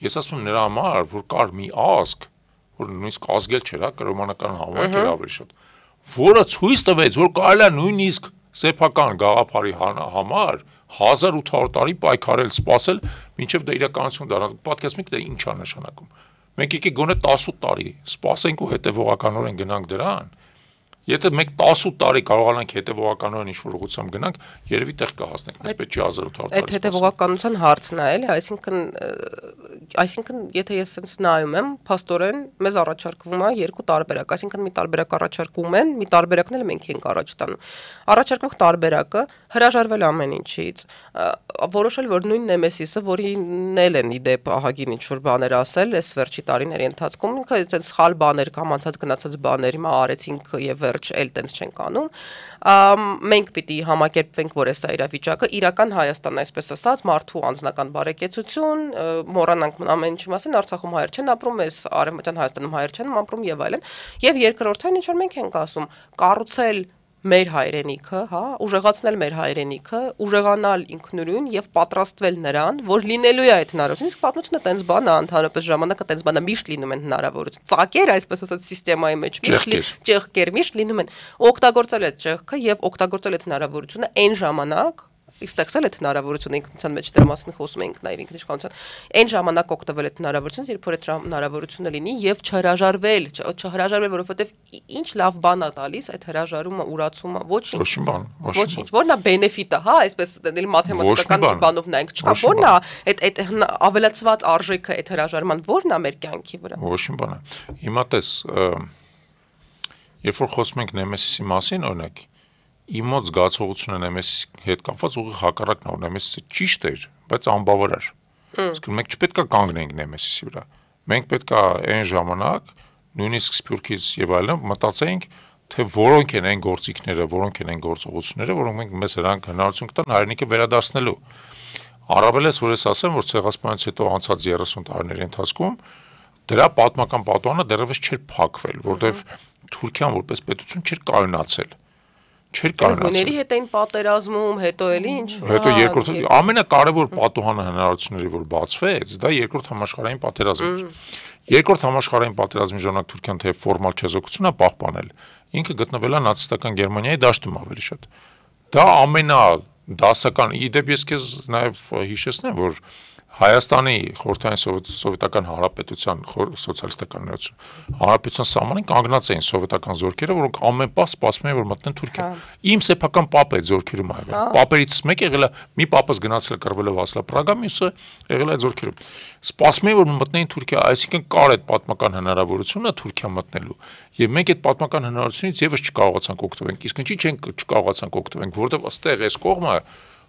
Ես ասում եմ նրա համար, որ կար մի ազգ, որ նույնիսկ ազգել չէր, հա, կրոնական համակ էր ավելի շատ, որը ցույց տվեց, որ կարելի է նույնիսկ սեփական գաղափարի համար 1800 տարի պայքարել, սպասել, մինչև դա իրականություն դառնա։ Պատկերացնում եք դա ինչ է նշանակում։ Մենք եկեք գոնե 18 տարի սպասենք ու հետևողականորեն գնանք դրան։ Եթե մենք 18 տարի կարողանանք հետևողականորեն ինչ-որ ուղղությամբ գնանք, երևի տեղ կհասնենք, մեզ պետք չի 1800 տարի։ Այդ հետևողականության հարցն է, էլի, այսինքն եթե ես sense նայում եմ, փաստորեն մեզ առաջարկվում է երկու տարբերակ, այսինքն մի տարբերակ առաջարկում են, մի տարբերակն էլ մենք ենք առաջ տանում։ Առաջարկվող տարբերակը հրաժարվել ամեն ինչից, որոշել, որ նույն Նեմեսիսը, որին էլ են իդեպ ահագին ինչ-որ բաներ ասել, այս վերջի տարիների ընթացքում, ինքը այդպես սխալ բաներ կամ անցած գնացած բաներ հիմա արեցինք եւ վերջ էլ տենց չենք անում, մենք պիտի համակերպվենք, որ այս իրավիճակը իրական Հայաստան, այսպես ասած, մարդու անձնական բարեկեցություն, մոռանանք ամեն ինչի մասին, Արցախում հայեր չեն ապրում, այս Արևմտյան Հայաստանում հայեր չեն ապրում եւ այլն, եւ երկրորդն ինչ որ մենք ենք ասում, կառուցել մեր հայրենիքը, հա, ուժեղացնել մեր հայրենիքը, ուժեղանալ ինքնուրույն եւ պատրաստվել նրան, որ լինելու է այդ հնարավորությունը։ Իսկ պատմությունը տենց բան է, ընդհանրապես ժամանակը տենց բան է, միշտ լինում են հնարավորություն։ Ծակեր, այսպես ասած, սիստեմայի մեջ ճեղքեր միշտ լինում են։ Օգտագործել այդ ճեղքը եւ օգտագործել այդ հնարավորությունը այն ժամանակ ստեղծել այդ հնարավորությունը ինքնության մեջ դրա մասին խոսում ենք նաև ինքնիշխանության այն ժամանակ օգտվել այդ հնարավորությունից երբ որ այդ հնարավորությունը լինի եւ չհրաժարվել որովհետեւ ինչ լավ բան է տալիս այդ հրաժարումը ուրացումը ոչինչ որն է բենեֆիտը հա այսպես դեպի մաթեմատիկական բանով նայենք չկա որն է այդ ավելացված արժեքը այդ հրաժարման որն է մեր կյանքի վրա ոչ մի բան է հիմա տես երբ որ խոսում ենք Նեմեսիսի մասին օրինակ Իմ մոտ զգացողությունը Նեմեսիսի հետ կապված ուղիղ հակառակն է, Նեմեսիսը ճիշտ էր, բայց անբավարար։ Իսկ մենք չպետք է կանգնենք Նեմեսիսի վրա։ Մենք պետք է այն ժամանակ նույնիսկ Սփյուռքից եւ այլն մտածեինք, թե որոնք են այն գործիքները, որոնք են այն գործողությունները, որոնք մենք մեզ հնարավորություն կտան հայրենիքը վերադարձնելու։ Առավելես որ ես ասեմ, որ ցեղասպանությունից հետո անցած 30 տարիների ընթացքում դրա պատմական պատուհանը դեռևս չէր փակվել, որտեղ Թուրքիան որպես պետություն չէր կայունացել։ Գույների հետ այն պատերազմում, հետո էլի ինչ։ Հետո երկրորդ ամենակարևոր պատուհանը հնարավորությունների որ բացվեց, դա երկրորդ համաշխարհային պատերազմն էր։ Երկրորդ համաշխարհային պատերազմի ժամանակ Թուրքիան թե ֆորմալ չեզոքություն է պահպանել, ինքը գտնվել է նացիստական Գերմանիայի դաշտում ավելի շատ։ Դա ամենադասական, իդեպ ես քեզ նաև հիշեցնեմ, որ Հայաստանի խորհրդային սովետական հանրապետության սոցիալիստական հանրապետության սահմանին կանգնած էին սովետական զորքերը, որոնք ամեն պահ սպասում էին, որ մտնեն Թուրքիա։ Իմ սեփական պապը այդ զորքերում ա եղել։ Պապերից մեկը եղել է, մի պապս գնացել է կռվել հասել Պրագա, մյուսը եղել է այդ զորքերում։ Սպասում էին, որ մտնեին Թուրքիա, այսինքն կար այդ պատմական հնարավորությունը Թուրքիա մտնելու։ Եվ մենք այդ պատմական հնարավորությունից եւս չկարողացանք օգտվել։ Իսկ ինչի չենք չկարողացանք օգտվել, որովհետեւ ըստեղ այս կողմը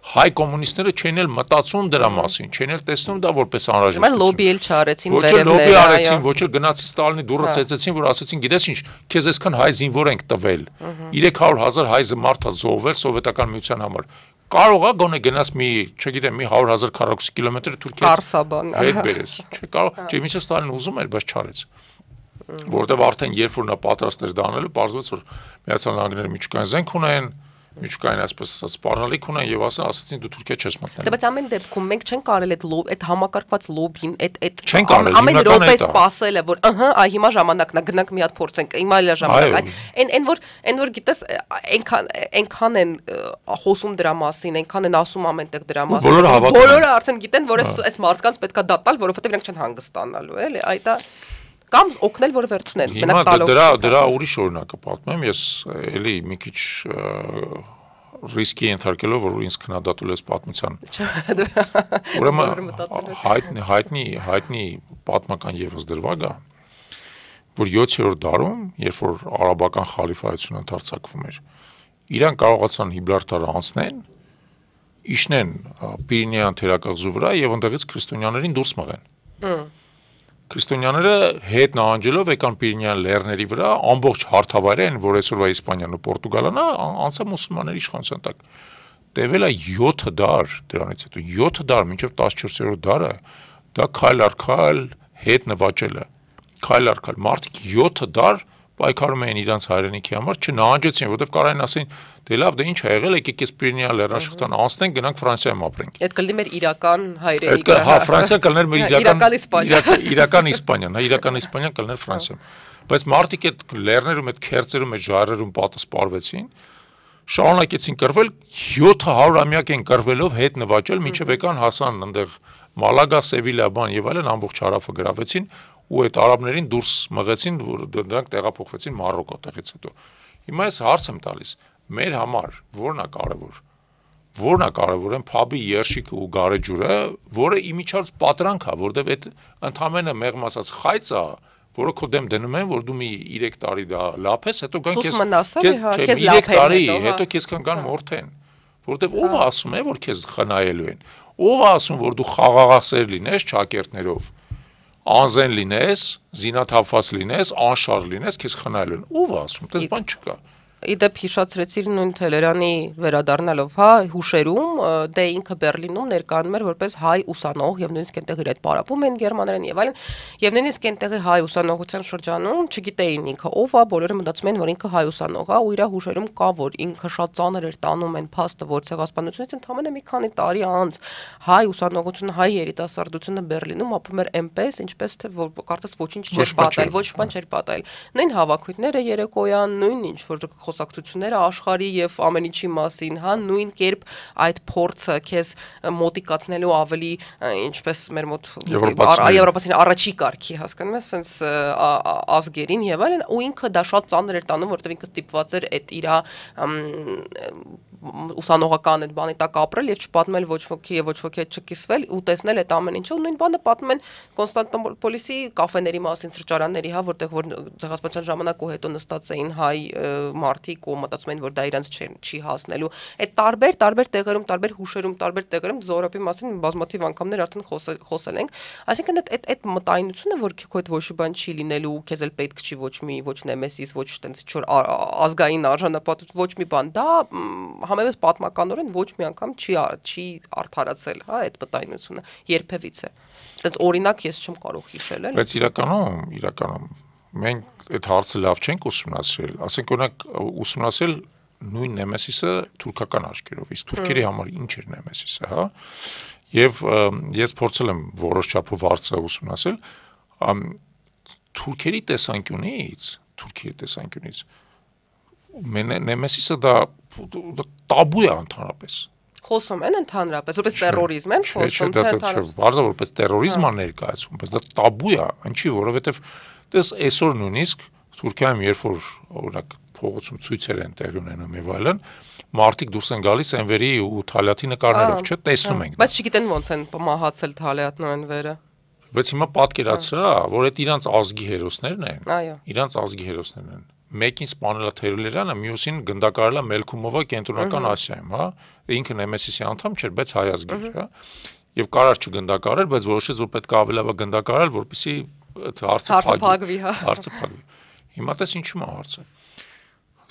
հայ կոմունիստները չեն էլ մտածում դրա մասին, չեն էլ տեսնում դա որպես անհրաժեշտություն։ Բայց լոբի էլ չարեցին վերևները։ Ոչ լոբի արեցին, ոչ էլ գնացին Ստալինի դուռը ծեծեցին, որ ասացին, գիտես ինչ, քեզ այսքան հայ զինվոր ենք տվել։ 300,000 հայ մարդա զոհվել սովետական միության համար։ Կարող է գոնե գնաս մի, չգիտեմ, մի 100,000 քառակուսի կիլոմետր Թուրքիայից հետ բերես։ Չէ, կարող, չէ, միշտ Ստալինը ուզում էր, բայց չարեց։ Որտեվ արդեն երբ որ նա պատրաստ էր դա անելու, պարզվեց որ Միացյալ Նահանգները միջուկային զենք ունեն Միջուկային այսպես ասած սպառնալիք ունեն եւ ասացին դու Թուրքիա չես մտնել։ Բայց ամեն դեպքում մենք չենք կարել այդ համակարգված լոբին, այդ ամեն րոպե սпасելը, որ այ հիմա ժամանակն է, գնանք մի հատ փորձենք, հիմա էլ է ժամանակ։ Այն որ գիտես, այնքան են խոսում դրա մասին, այնքան են ասում ամենտեղ դրա մասին։ Բոլորը արդեն գիտեն, որ այս մարդկանց պետքա դա տալ, որովհետեւ իրենք չեն հանգստանալու, էլի, այ դա կամ օգնել որ վերցնեն մենակ տալով դրա ուրիշ օրինակը պատմեմ ես էլի մի քիչ ռիսկի ենթարկելով որ ինձ քննադատել ես պատմության ուրեմն հայտնի պատմական եւս դրվագ է որ 7-րդ դարում երբ որ արաբական խալիֆայությունը ընդարձակվում էր իրան կարողացան Հիբրալտարը անցնեն իջնեն Պիրենեյան թերակղզու վրա եւ այնտեղից քրիստոնյաներին դուրս մղեն քրիստոնյաները հետ նահանջելով եկան Պիրենեան լեռների վրա, ամբողջ հարթավայրեն, որ այսօրվա Իսպանիան ու Պորտուգալն է, անցավ մուսուլմանների իշխանության տակ։ Տևել է 7 դար, դրանից հետո 7 դար, մինչև 14-րդ դարը, դա քայլ առ քայլ հետ նվաճել է։ Քայլ առ քայլ մարդիկ 7 դար պայքարում էին իրանց հայրենիքի համար, չնահանջեցին, որովհետև կարային ասեն, դե լավ, դե ինչ ա եղել, եկեք այս Պիրենեան լեռնաշղթան անցնենք, գնանք Ֆրանսիայում ապրենք։ Այդ կլինի մեր իրական հայրենիքը։ Հա, Ֆրանսիան կլներ մեր իրական Իսպանիան, իրական Իսպանիան կլներ Ֆրանսիայում։ Բայց մարդիկ այդ լեռներում, այդ քերծերում, այդ ժայռերում պատասպարվեցին, շարունակեցին կռվել, 700-ամյակ են կռվելով հետ նվաճել, մինչև եկան հասան այնտեղ Մալագա, Սևիլիա, բան եւ այլն, ամբողջ հարավը գրավեցին ու այդ արաբներին դուրս մղեցին, որ դրանք տեղափոխվեցին Մարոկկո տեղից հետո։ Հիմա ես հարց եմ տալիս, մեր համար ո՞րն է կարևոր։ Ո՞րն է կարևոր, այն փաբի երշիկը ու գարեջուրը, որը իմիջիայլոց պատրանք է, որտեվ այդ ընդամենը մեղմ ասած խայծ է, որը քո դեմ դնում են, որ դու մի 3 տարի դա լափես, հետո գան քեզ 3 տարի, հետո քեզ կան մորթեն, որտեվ ով է ասում է, որ քեզ խնայելու են։ Ով է ասում, որ դու խաղաղասեր լինես ճակերտներով, անզեն լինես, զինաթափված լինես, անշարժ լինես, քեզ խնայելու են։ Ով է ասում, դες բան չկա։ Իդեպ հիշացրեցիր նույն Թելերանի վերադառնալով, հա, հուշերում, դե ինքը Բերլինում ներկայանում էր որպես հայ ուսանող եւ նույնիսկ այնտեղ իր հետ պարապում են գերմաներեն եւ այլն, եւ նույնիսկ այնտեղի հայ ուսանողության շրջանում չգիտեին ինքը ով է, բոլորը մտածում են, որ ինքը հայ ուսանող է ու իր հուշերում կա, որ ինքը շատ ծանր էր տանում են փաստը, որ ցեղասպանությունից ընդամենը մի քանի տարի անց հայ ուսանողությունը, հայ երիտասարդությունը Բերլինում ապրում էր այնպես, ինչպես թե կարծես ոչինչ չէր պատահել, ոչ բան չէր պատահել։ Նույն հավաքույթները երեկոյան, նույն ինչ որ խոսակցությունները աշխարհի եւ ամեն ինչի մասին, հա, նույն կերպ այդ փորձը քեզ մոտիկացնելու ավելի ինչպես մեր մոտ եվրոպացին առաջի կարգի, հասկանում ես, sense ազգերին եւ այլն, ու ինքը դա շատ ծանր էր տանում, որովհետեւ ինքը ստիպված էր այդ իր ուսանողական այդ բանի տակ ապրել եւ չպատմել ոչ ոքի եւ ոչ ոքի հետ չկիսվել ու տեսնել այդ ամեն ինչը, ու նույն բանը պատմում են Կոնստանտինոպոլիսի կաֆեների մասին, սրճարանների, հա, որտեղ որ ցեղասպանության ժամանակ ու հետո նստած էին հայ մարդիկ ու մտածում էին, որ դա իրանց չի հասնելու։ Այդ տարբեր տեղերում, տարբեր հուշերում, տարբեր տեղերում զորապի մասին բազմաթիվ անգամներ արդեն խոսել ենք, այսինքն այդ մտայնությունը, որ քո հետ ոչ բան չի լինելու, քեզ էլ պետք չի ոչ նեմեսիս, ոչ տենց չոր ազգային արժանապատվություն, ոչ մի բան, դա համեմատած պատմականորեն ոչ մի անգամ չի արդարացել, հա, այդ մտայնությունը երբևիցե։ Այդպես օրինակ ես չեմ կարող հիշել, էլի։ Բայց իրականում մենք այդ հարցը լավ չենք ուսումնասիրել, ասենք օրինակ ուսումնասիրել նույն նեմեսիսը թուրքական աչքերով, իսկ թուրքերի համար ինչ էր նեմեսիսը, հա։ Եվ ես փորձել եմ որոշ չափով հարցը ուսումնասիրել, թուրքերի տեսանկյունից նեմեսիսը դա տաբու է ընդհանրապես։ Խոսում են ընդհանրապես, որպես terrorism են խոսում, թե ընդհանրապես։ Բարձր որպես terrorism է ներկայացվում, բայց դա տաբու է, ինչի, որովհետև դες այսօր նույնիսկ Թուրքիայում երբ որ օրինակ փողոցում ցույցեր են տեղի ունենում եւ այլն, մարդիկ դուրս են գալիս Էնվերի ու Թալյաթի նկարներով, չէ՞, տեսնում ենք։ Բայց չգիտեն ոնց են մահացել Թալյաթն ու Էնվերը։ Բայց հիմա պատկերացրա, որ այդ իրանց ազգի հերոսներն են։ Այո։ Իրանց ազգի հերոսներն են։ Մեկին սպանելա Թերոլերյանը, մյուսին գնդակարելա Մելքումովը Կենտրոնական Ասիայում, հա։ Ինքը Նեմեսիսի անդամ չէր, բայց հայ ազգի էր, հա։ Եվ կարար չգնդակարել, բայց որոշեց, որ պետք է ավելի լավ գնդակարել, որպեսզի հարցը փակվի, հա։ Հարցը փակվի։ Հիմա տես ինչու՞ է հարցը։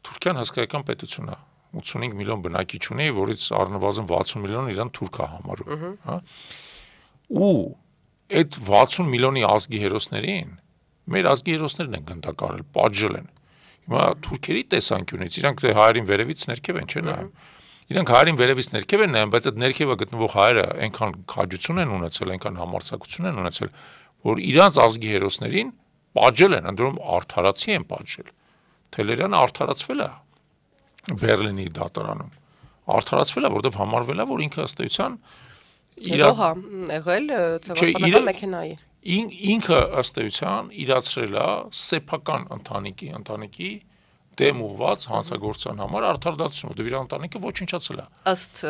Թուրքիան հսկայական պետություն է, 85 միլիոն բնակիչ ունի, որից առնվազն 60 միլիոն իրան թուրք է համարում, հա։ Ու այդ 60 միլիոնի ազգի հերոսներին մեր ազգի հերոսներն են գնդակարել, պատժել են։ Հիմա թուրքերի տեսանկյունից իրանք թե հայերին վերևից ներքև են, չէ՞ նայում։ Իրանք հայերին վերևից ներքև են նայում, բայց այդ ներքևը գտնվող հայերը այնքան քաջություն են ունեցել, այնքան համարձակություն են ունեցել, որ իրանց ազգի հերոսներին պատժել են, ընդրում արդարացի են պատժել։ Թելերյանը արդարացվել է Բերլինի դատարանում։ Արդարացվել է, որովհետև համարվել է, որ ինքը ըստ էության Զոհ է եղել ցեղասպանական մեքենայի։ Ինքը ըստ էության իրացրել է սեփական ընտանիքի դեմ ուղված հանցագործության համար արդարադատություն, որտեղ իր ընտանիքը ոչնչացել է։ Ըստ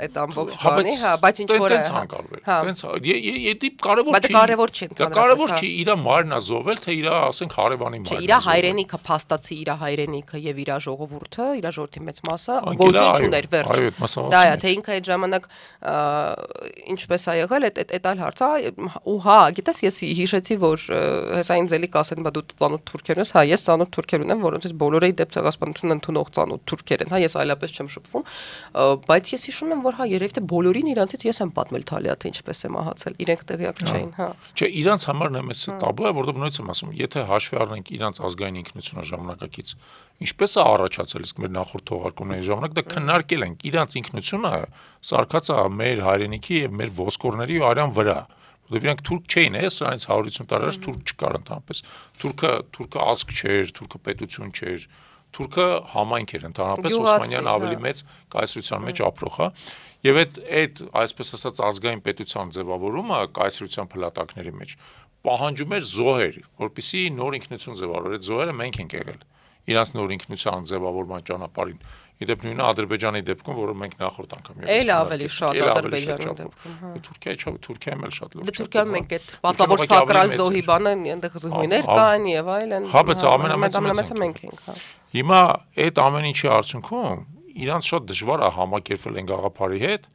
այդ ամբողջ բանի, հա, բայց ինչ որ է։ Տենց անկարվել։ Տենց էդի կարևոր չի։ Կարևոր չի ընդհանրապես։ Կարևոր չի իր մարմնա զովել, թե իր, ասենք, հարևանի մարմնա։ Իր հայրենիքը փաստացի իր հայրենիքը եւ իր ժողովուրդը, իր ժողովրդի մեծ մասը ոչինչ ուներ վերջ։ Դա է, թե ինքը այդ ժամանակ ինչպես է եղել, այդ այլ հարց է, ու հա, գիտես, ես հիշեցի, որ հեսա ինձ էլի կասեն, բա դու ծանոթ թուրքեր ես, հա, ես ծանոթ թուրքեր ունեմ, որոնցից բոլորը ի դեպ ցեղասպանություն ընդունող ծանոթ թուրքեր են, հա, ես այլապես չեմ շփվում, բայց ես հիշում եմ, որ հա, երևի թե բոլորին իրանցից ես եմ պատմել Թալիաթը ինչպես է մահացել, իրենք տեղյակ չէին, հա։ Չէ, իրանց համար նեմեսը տաբու է, որովհետեւ նույնիսկ եմ ասում, եթե հաշվի առնենք իրանց ազգային ինքնությունը ժամանակակից, ինչպես է առաջացել, իսկ մեր նախորդ թողարկումների ժամանակ դա քննարկել ենք, իրանց ինքնությունը սարքած է մեր հայրենիքի եւ մեր ոսկորների ու արյան վրա, որովհետեւ իրանք թուրք չէին, սրանից 150 տարի առաջ թուրք չկար ընդհանրապես, թուրքը ազգ չէր, թուրքը պետություն չէր, թուրքը համայնք էր ընդհանրապես Օսմանյան ավելի մեծ կայսրության մեջ ապրող, հա, եւ այդ այսպես ասած ազգային պետության ձևավորումը կայսրության փլատակների մեջ պահանջում էր զոհեր, որպեսզի նոր ինքնություն ձևավորվի, այդ զոհերը մենք ենք եղել իրանց նոր ինքնության ձևավորման ճանապարհին։ Իդեպ նույնը Ադրբեջանի դեպքում, որը մենք նախորդ անգամ Էլ ավելի շատ Ադրբեջանի դեպքում։ Թուրքիայում էլ շատ լավ։ Դե Թուրքիայում մենք այդ պատվավոր սակրալ զոհի բանը այնտեղ զոհիներ կան եւ այլն։ Հա, բայց ամենամեծը մենք ենք, հա։ Հիմա այդ ամեն ինչի արդյունքում իրանց շատ դժվար է համակերպվել այն գաղափարի հետ,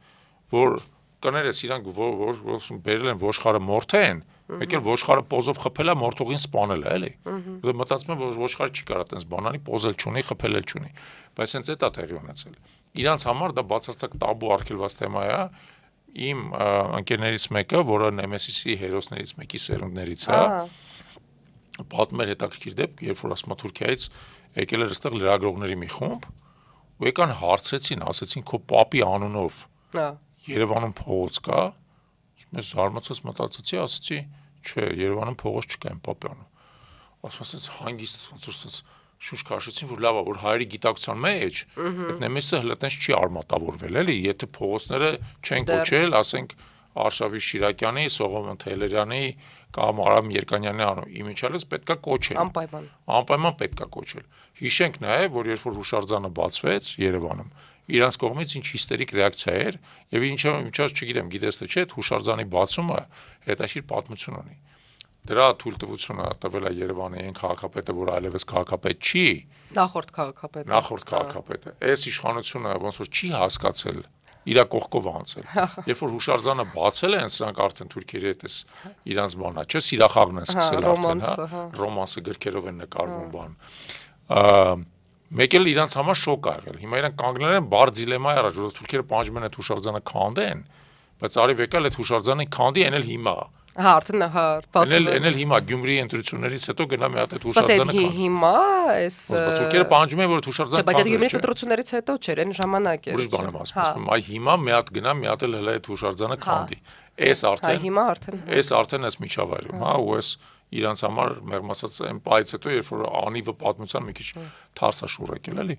որ կներես իրանք որ բերել են ոչխարը մորթեն, մեկ էլ ոչխարը պոզով խփել է, մորթողին սպանել է, էլի։ Որտեղ մտածում եմ, որ ոչխարը չի կարա տենց բանանի, պոզել չունի, խփել էլ չունի։ Բայց հենց այդ է տեղի ունեցել։ Իրանց համար դա բացարձակ տաբու արգելված թեմա է։ Իմ ընկերներից մեկը, որը Նեմեսիսի հերոսներից մեկի սերունդներից է, պատմել հետաքրքիր դեպք, երբ որ ասում Թուրքիայից եկել էր այստեղ լրագրողների մի խումբ, ու եկան հարցրեցին, ասեցին քո պապի անունով Երևանում փողոց կա, ես զարմացած մտածեցի, ասեցի, չէ, Երևանում փողոց չկա իմ պապի անունով։ Ասում հանգիստ ոնց շուշ քաշեցին, որ լավ է, որ հայերի գիտակցության մեջ այդ Նեմեսը հլը տենց չի արմատավորվել, էլի, եթե փողոցները չեն կոչել, ասենք Արշավի Շիրակյանի, Սողոմոն Թեյլերյանի կամ Արամ Երկանյանի անունով, իմիջիալից պետքա կոչել։ Անպայման պետքա կոչել։ Հիշենք նաև, որ երբ որ հուշարձանը բացվեց Երևանում, իրանց կողմից ինչ հիստերիկ ռեակցիա էր, եւ ինչա չգիտեմ, գիտես թե չէ, այդ հուշարձանի բացումը հետաքրքիր պատմություն ունի։ Դրա թույլտվությունը տվել է Երևանի այն քաղաքապետը, որ այլևս քաղաքապետ չի, նախորդ քաղաքապետը։ Այս իշխանությունը ոնց որ չի հասկացել իր կողքով անցել։ Երբ որ հուշարձանը բացել են, սրանք արդեն թուրքերի հետ էս իրանց բանա, չէ, սիրախաղն են սկսել արդեն, հա, ռոմանսը գրքերով են նկարվում բան։ Մեկ էլ իրանց համար շոկ ա եղել։ Հիմա իրանք կանգնել են բար դիլեմայի առաջ, որ թուրքերը պահանջում են այդ հուշարձանը քանդեն, բայց արի եկալ այդ հուշարձանը քանդի, այն էլ հիմա։ Հա, արդեն հա, բացել։ Այն էլ հիմա Գյումրիի ընտրություններից հետո գնա մի հատ այդ հուշարձանը քանդի։ Հիմա էս թուրքերը պահանջում են, որ այդ հուշարձանը քանդի։ Բայց այդ Գյումրիի ընտրություններից հետո չէր, այն ժամանակ էր։ Ուրիշ բան եմ ասում, այ հիմա մի հատ գնա, մի հատ էլ հələ այդ հուշարձանը քանդի։ Էս արդեն էս միջավայրում, հա, ու էս իրանց համար մեղմ ասած այն պայից հետո երբ որ անիվը պատմության մի քիչ թարսաշուռ եկել էլի,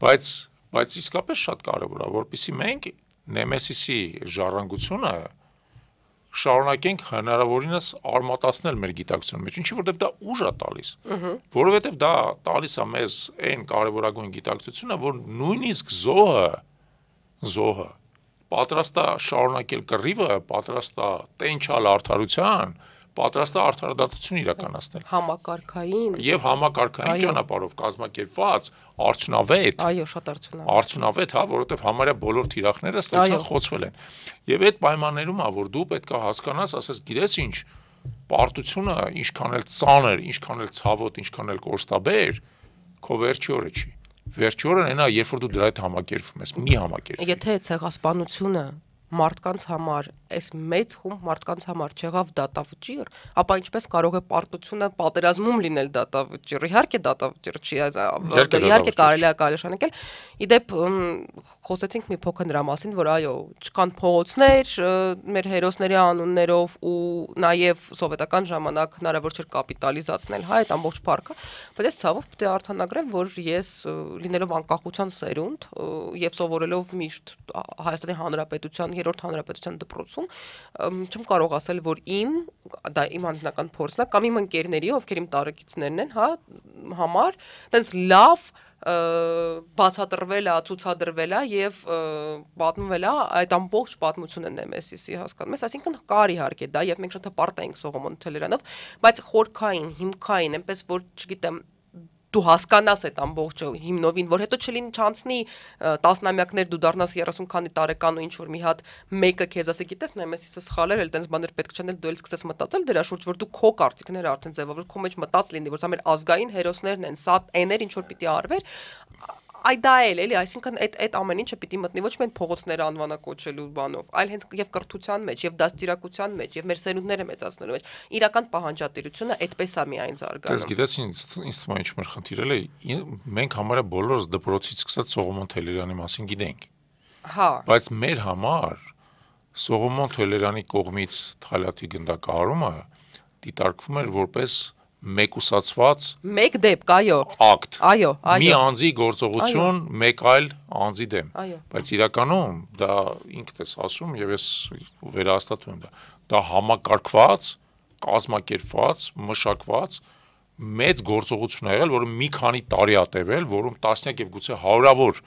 բայց իսկապես շատ կարևոր է, որպեսզի մենք Նեմեսիսի ժառանգությունը շարունակենք հնարավորինս արմատացնել մեր գիտակցության մեջ, ինչի որտեվ դա ուժ է տալիս, որովհետև դա տալիս է մեզ այն կարևորագույն գիտակցությունը, որ նույնիսկ զոհը պատրաստ է շարունակել կռիվը, պատրաստ է տենչալ արդարության, պատրաստ է արդարադատություն իրականացնել համակարգային եւ համակարգային ճանապարհով կազմակերպված արդյունավետ, այո, շատ արդյունավետ, հա, որովհետեւ համարյա բոլոր թիրախները ստացան խոցվել են եւ այդ պայմաններում է որ դու պետք է հասկանաս, ասես, գիտես ինչ, պարտությունը ինչքան էլ ծանր, ինչքան էլ ցավոտ, ինչքան էլ կորստաբեր, քո վերջի օրը չի, վերջի օրն այնա, երբ որ դու դրա հետ համակերպվում ես, մի համակերպ։ Եթե ցեղասպանությունը մարդկանց համար, այս մեծ խումբ մարդկանց համար չեղավ դատավճիռ, ապա ինչպես կարող է պարտությունը պատերազմում լինել դատավճիռ։ Իհարկե դատավճիռ չի, իհարկե կարելի է նշանակել։ Իդեպ խոսեցինք մի փոքր նրա մասին, որ այո, չկան փողոցներ մեր հերոսների անուններով ու նաև սովետական ժամանակ հնարավոր չէր կապիտալիզացնել, հա, այդ ամբողջ փառքը, բայց ես ցավով պետք է արձանագրեմ, որ ես լինելով անկախության սերունդ եւ սովորելով միշտ Հայաստանի Հանրապետության, Երրորդ Հանրապետության դպրոցում ասում, չեմ կարող ասել, որ դա իմ անձնական փորձն է կամ իմ ընկերների, ովքեր իմ տարեկիցներն են, հա, համար, տենց լավ բացատրվել է, ցուցադրվել է եւ պատմվել է այդ ամբողջ պատմությունը Նեմեսիսի, հասկանում ես, այսինքն կար իհարկե դա եւ մենք շատ հպարտ էինք Սողոմոն Թելերանով, բայց խորքային, հիմքային, այնպես որ չգիտեմ դու հասկանաս այդ ամբողջը հիմնովին, որ հետո չանցնի տասնամյակներ դու դառնաս 30 քանի տարեկան ու ինչ որ մի հատ մեկը քեզ ասի, գիտես Նեմեսիսը սխալ էր, էլ տենց բաներ պետք չեն, դու էլ սկսես մտածել դրա շուրջ, որ դու քո կարծիքները արդեն ձևավորել, քո մեջ մտած լինի, որ սա մեր ազգային հերոսներն են, սա էներ ինչ որ պիտի արվեր, այ դա էլի, այսինքն այդ ամեն ինչը պիտի մտնի ոչ միայն փողոցները անվանակոչելու բանով, այլ հենց եւ կրթության մեջ, եւ դաստիարակության մեջ, եւ մեր սերունդները մեծացնելու մեջ, իրական պահանջատիրությունը այդպես է միայն զարգանում։ Դες գիտես ինձ թվում է ինչ մեր խնդիրել է, մենք համարը բոլորս դպրոցից սկսած Սողոմոն Թելերյանի մասին գիտենք։ Հա։ Բայց մեր համար Սողոմոն Թելերյանի կողմից Թալյաթի գնդակահարումը դիտարկվում էր որպես մեկուսացված մեկ դեպք, այո, ակտ, այո, մի անձի գործողություն մեկ այլ անձի դեմ, բայց իրականում դա ինքդ ես ասում եւ ես վերահաստատում եմ դա համակարգված, կազմակերպված, մշակված մեծ գործողություն է եղել, որը մի քանի տարի է տևել, որում տասնյակ եւ գուցե հարյուրավոր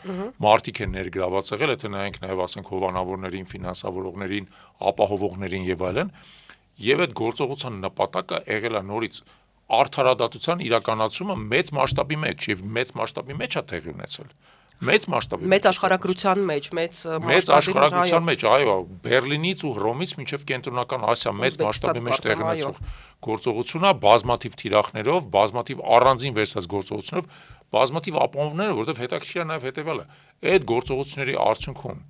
մարդիկ են ներգրաված եղել, եթե նայենք նաեւ ասենք հովանավորներին, ֆինանսավորողներին, ապահովողներին եւ այլն, եւ այդ գործողության նպատակը եղել է նորից արդարադատության իրականացումը մեծ մասշտաբի մեջ եւ մեծ մասշտաբի մեջ է տեղի ունեցել։ Մեծ մասշտաբի մեծ աշխարհագրության մեջ, մեծ աշխարհագրության մեջ, այո, Բերլինից ու Հռոմից մինչև կենտրոնական Ասիա մեծ մասշտաբի մեջ տեղի ունեցող գործողությունը բազմաթիվ թիրախներով, բազմաթիվ առանձին վերսած գործողություններով, բազմաթիվ ապահովները, որովհետեւ հետաքրքիր է նաեւ հետեւելը։ Այդ գործողությունների արդյունքում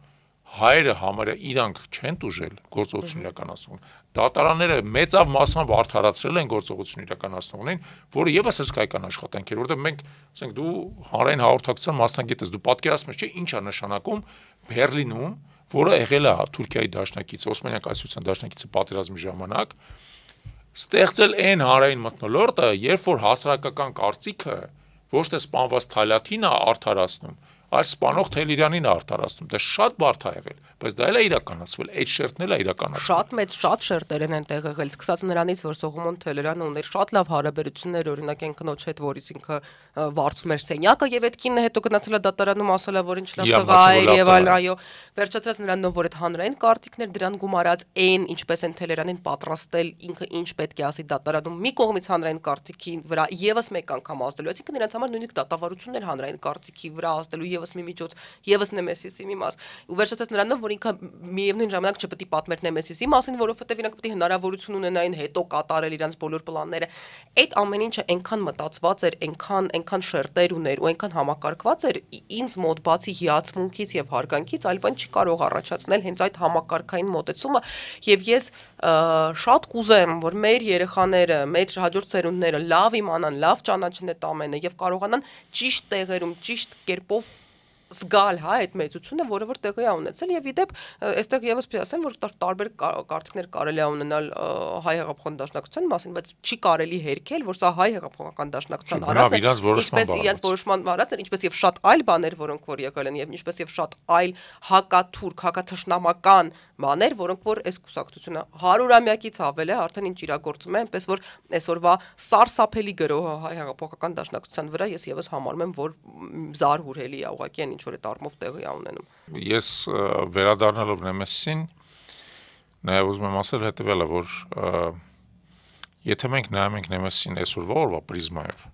հայերը համարյա իրանք չեն տուժել գործողություն իրականացնող։ Դատարանները մեծավ մասամբ արդարացրել են գործողություն իրականացնողներին, որը եւս հսկայական աշխատանք էր, որովհետեւ մենք, ասենք, դու հանրային հաղորդակցության մասնակից ես, դու պատկերացնում ես, չէ՞, ինչ է նշանակում Բերլինում, որը եղել է Թուրքիայի դաշնակից, Օսմանյան կայսրության դաշնակիցը պատերազմի ժամանակ, ստեղծել այն հանրային մթնոլորտը, երբ որ հասարակական կարծիքը ոչ թե սպանված Թալյաթին է արդարացնում, այլ սպանող Թելերյանին է արդարացնում, դա շատ բարդ է եղել, բայց դա էլ է իրականացվել, այդ շերտն էլ է իրականացվել։ Շատ մեծ շատ շերտեր են տեղ եղել, սկսած նրանից, որ Սողոմոն Թելերյանը ուներ շատ լավ հարաբերություններ, օրինակ այն կնոջ հետ, որից ինքը վարձում էր սենյակը, եւ այդ կինը հետո գնացել է դատարանում ասել է, որ ինչ լավ տղա է եւ այլն, այո, վերջացրած նրանով, որ այդ հանրային կարտիկներ դրան գումարած այն, ինչպես են Թելերյանին պատրաստել, ինքը ինչ պետք է ասի դատարանում, մի կողմից հանրային կարտիկի վրա եւս մեկ անգամ ազդելու, այսինքն նրանց համար նույնիսկ դատավարություններ հանրային կարտիկի վրա ազդելու եւս մի միջոց, եւս Նեմեսիսի մի մաս, ու վերջացած նրանով, որ ինքը միևնույն ժամանակ չպետք է պատմեր Նեմեսիսի մասին, որովհետեւ իրանք պետք է հնարավորություն ունենային հետո կատարել իրանց բոլոր պլանները։ Այդ ամեն ինչը այնքան մտածված էր, այնքան շերտեր ուներ ու այնքան համակարգված էր, ինձ մոտ բացի հիացմունքից եւ հարգանքից, այլ բան չի կարող առաջացնել հենց այդ համակարգային մոտեցումը, եւ ես շատ կուզեմ, որ մեր երեխաները, մեր հաջորդ սերունդները լավ իմանան, լավ ճանաչեն այդ ամենը եւ կարողանան ճիշտ տեղերում, ճիշտ կերպով զգալ, հա, այդ մեծությունը, որը որ տեղի է ունեցել եւ իդեպ այստեղ եւս պետք է ասեմ, որ տարբեր կարծիքներ կարելի է ունենալ հայ հեղափոխական դաշնակցության մասին, բայց չի կարելի հերքել, որ սա հայ հեղափոխական դաշնակցության հարավը ինչպես իրենց որոշման հարած էր, ինչպես եւ շատ այլ բաներ, որոնք որ եկել են եւ ինչպես եւ շատ այլ հակաթուրք, հակաթշնամական բաներ, որոնք որ այս կուսակցությունը 100-ամյակից ավել է արդեն ինչ իրագործում է, այնպես որ այսօրվա սարսափելի գրոհը հայ հեղափոխական դաշնակցության վրա ես եւս համարում եմ, որ զարհուրելի է ուղղակի ինչ որ այդ առումով տեղի է ունենում։ Ես վերադառնալով Նեմեսիսին նաև ուզում եմ ասել հետևյալը, որ եթե մենք նայում ենք Նեմեսիսին այսօրվա օրվա պրիզմայով,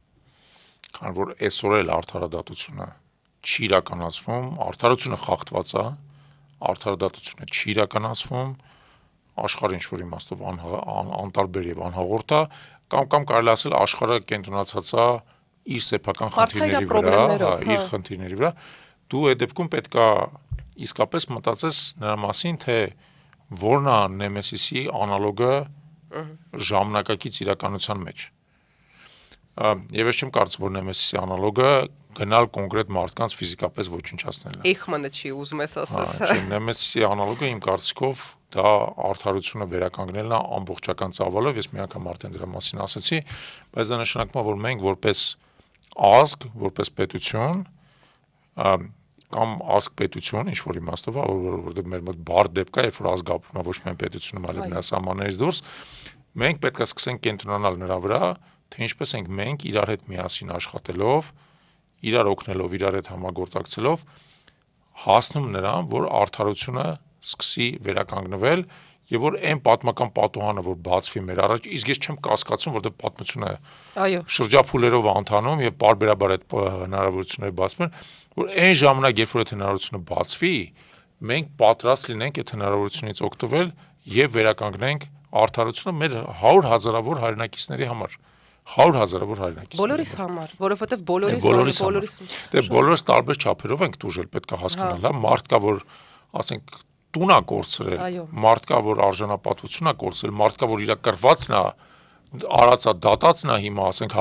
քանի որ այսօր էլ արդարադատությունը չի իրականացվում, արդարությունը խախտված է, արդարադատությունը չի իրականացվում, աշխարհը ինչ որ իմաստով անտարբեր եւ անհաղորդ է, կամ կարելի ասել աշխարհը կենտրոնացած է իր սեփական խնդիրների վրա, իր խնդիրների վրա, դու այդ դեպքում պետք է իսկապես մտածես նրա մասին, թե որն է Նեմեսիսի անալոգը ժամանակակից իրականության մեջ։ Եվ ես չեմ կարծում, որ Նեմեսիսի անալոգը գնալ կոնկրետ մարդկանց ֆիզիկապես ոչնչացնելն է։ Էխմանը չի ուզում ես ասես։ Նեմեսիսի անալոգը իմ կարծիքով դա արդարությունը վերականգնելն է ամբողջական ծավալով, ես մի անգամ արդեն դրա մասին ասացի, բայց դա նշանակում է, որ մենք որպես ազգ, որպես պետություն կամ ազգ պետություն, ինչ որ իմաստով, որովհետեւ մեր մոտ բարդ դեպք է, երբ որ ազգ ապրում է ոչ միայն պետությունում, այլև նրա սահմաններից դուրս, մենք պետք է սկսենք կենտրոնանալ նրա վրա, թե ինչպես ենք մենք իրար հետ միասին աշխատելով, իրար օգնելով, իրար հետ համագործակցելով հասնում նրան, որ արդարությունը սկսի վերականգնվել եւ որ այն պատմական պատուհանը, որ բացվի մեր առաջ, իսկ ես չեմ կասկածում, որտեղ պատմությունը շրջափուլերով ընթանում եւ բարբերաբար այդ հնարավորությունները բացվում են, որ այն ժամանակ, երբ որ այդ հնարավորությունը բացվի, մենք պատրաստ լինենք այդ հնարավորությունից օգտվել եւ վերականգնենք արդարությունը մեր 100 հազարավոր հայրենակիցների համար։ 100 հազարավոր հայրենակիցների։ Բոլորիս համար, որովհետեւ բոլորիս դե բոլորս տարբեր չափերով ենք տուժել, պետք է հասկանալ, հա, մարդ կա, որ ասենք տուն է կորցրել, մարդ կա, որ արժանապատվություն է կորցրել, մարդ կա, որ իր կրվածն է արածա դատածն է հիմա, ասենք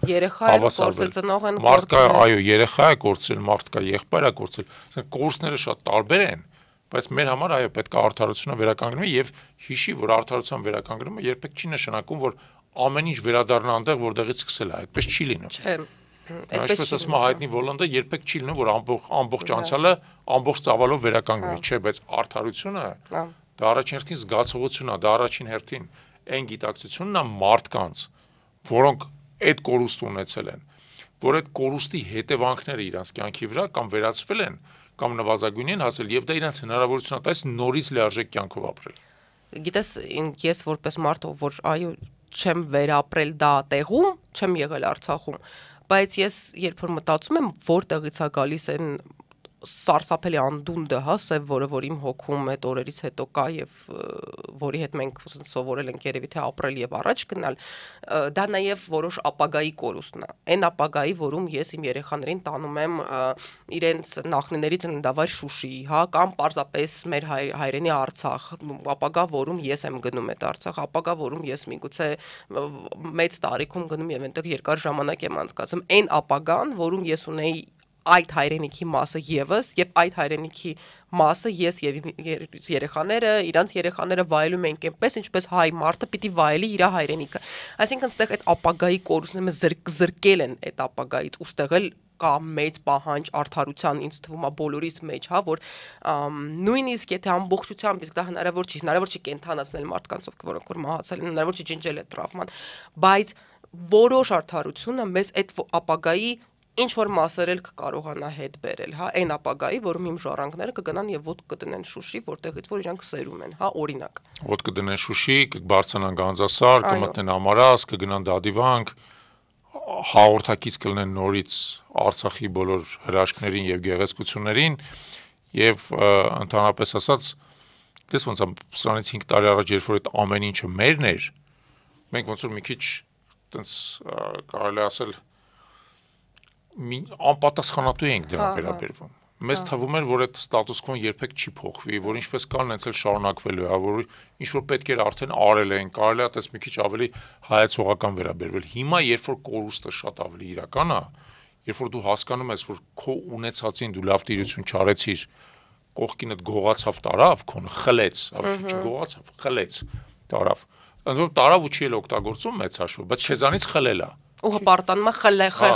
երեխա է կորցրել, ծնող են մարդ կա, այո, երեխա է կորցրել, մարդ կա, եղբայր է կորցրել, կորուստները շատ տարբեր են, բայց մեր համար այո պետք է արդարությունը վերականգնվի եւ հիշի, որ արդարության վերականգնումը երբեք չի նշանակում, որ ամեն ինչ վերադառնա այնտեղ, որտեղից սկսել է, այդպես չի լինում։ Չէ։ Այսպես ասում է հայտնի Վոլանդը, երբեք չի լինում, որ ամբողջ անցյալը ամբողջ ծավալով վերականգնվի, չէ, բայց արդարությունը դա առաջին հերթին զգացողությունն է, դա առաջին հերթին այն գիտակցությունն է մարդկանց, որոնք այդ կորուստ ունեցել են, որ այդ կորուստի հետևանքները իրանց կյանքի վրա կամ վերացվել են, կամ նվազագույն են հասել եւ դա իրանց հնարավորություն է տալիս նորից լիարժեք կյանքով ապրել։ Գիտես, ես որպես մարդ, որ այո, չեմ վերապրել դա տեղում, չեմ եղել Արցախում, բայց ես երբ որ մտածում եմ, որտեղից է գալիս այն սարսափելի անդունդը, հա, սև, որ իմ հոգում այդ օրերից հետո կա եւ որի հետ մենք սովորել ենք երևի թե ապրել եւ առաջ գնալ, դա նաեւ որոշ ապագայի կորուստն է։ Այն ապագայի, որում ես իմ երեխաներին տանում եմ իրենց նախնիների ծննդավայր Շուշի, հա, կամ պարզապես մեր հայրենի Արցախ, ապագա, որում ես եմ գնում այդ Արցախ, ապագա, որում ես միգուցե մեծ տարիքում գնում եւ այնտեղ երկար ժամանակ եմ անցկացում, այն ապագան, որում ես ունեի այդ հայրենիքի մասը եւս եւ այդ հայրենիքի մասը ես եւ երեխաները, իրանց երեխաները վայելում են այնպես, ինչպես հայ մարդը պիտի վայելի իր հայրենիքը։ Այսինքն այդտեղ այդ ապագայի կորուստները զրկել են այդ ապագայից, ուստեղ էլ կա մեծ պահանջ արդարության, ինձ թվում է բոլորիս մեջ, հա, որ նույնիսկ եթե ամբողջությամբ իսկ դա հնարավոր չի կենթանացնել մարդկանց, որոնք որ մահացել են, հնարավոր չի ջնջել այդ տրավման, բայց որոշ արդարությունը մեզ այդ ապագայի ինչ որ մասեր էլ կկարողանա հետ բերել, հա, այն ապագայի, որում իմ ժառանգները կգնան եւ ոտ կդնեն Շուշի, որտեղից որ իրանք սերում են, հա, օրինակ։ Ոտ կդնեն Շուշի, կբարձրանան Գանձասար, կմտնեն Ամարաս, կգնան Դադիվանք, հաղորդակից կլինեն նորից Արցախի բոլոր հրաշքներին եւ գեղեցկություններին եւ ընդհանրապես ասած, դες ոնց է սրանից 5 տարի առաջ երբ որ այդ ամեն ինչը մերն էր, մենք ոնց որ մի քիչ տենց կարելի ասել անպատասխանատու ենք դրան վերաբերվում։ Մեզ թվում էր, որ այդ ստատուս քոն երբեք չի փոխվի, որ ինչպես կան, այնց էլ շարունակվելու է, որ ինչ որ պետք էր արդեն արել են, կարելի է այդպես մի քիչ ավելի հայացողական վերաբերվել։ Հիմա, երբ որ կորուստը շատ ավելի իրական է, երբ որ դու հասկանում ես, որ քո ունեցածին դու լավ տիրություն չարեցիր, կողքինդ գողացավ տարավ, քոնը խլեց, ավելի չգողացավ, խլեց, տարավ։ Ընդհանուր տարավ ու չի էլ օգտագործում մեծ հաշվով, բայց քեզանից խլել է։ Ու հպարտանում է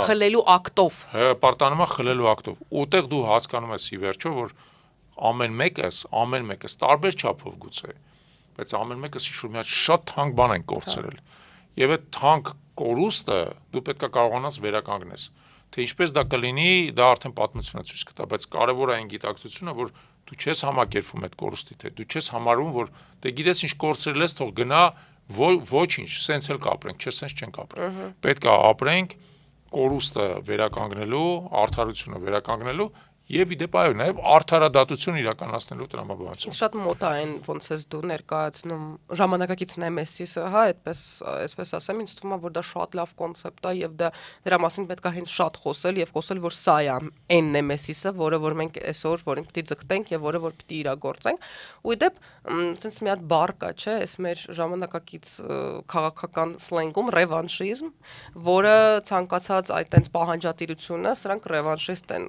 խլելու ակտով։ Հպարտանում է խլելու ակտով։ Ուտեղ դու հասկանում ես ի վերջո, որ ամեն մեկս տարբեր չափով գուցե, բայց ամեն մեկս ինչ-որ մի հատ շատ թանկ բան են կորցրել։ Եվ այդ թանկ կորուստը դու պետք է կարողանաս վերականգնես։ Թե ինչպես դա կլինի, դա արդեն պատմությունը ցույց կտա, բայց կարևոր է այն գիտակցությունը, որ դու չես համակերպվում այդ կորուստի հետ, դու չես համարում, որ դե գիտես ինչ կորցրել ես, թող գնա ոչինչ, սենց էլ կապրենք, չէ, սենց չենք ապրենք։ Պետք է ապրենք կորուստը վերականգնելու, արդարությունը վերականգնելու եւ իդեպ այո, նաեւ արդարադատություն իրականացնելու տրամաբանություն։ Շատ մոտ է այն, ոնց ես դու ներկայացնում ժամանակակից նեմեսիսը, հա, այսպես ասեմ, ինձ թվում է, որ դա շատ լավ կոնցեպտ է եւ դրա մասին պետք է հենց շատ խոսել եւ խոսել, որ սա է այն նեմեսիսը, որը որ մենք այսօր որին պիտի ձգտենք եւ որը որ պիտի իրագործենք։ Ու իդեպ sense մի հատ բառ կա, չէ, այս մեր ժամանակակից քաղաքական սլենգում ռևանշիզմ, որը ցանկացած այդ տենց պահանջատիրությունը, սրանք ռևանշիստ են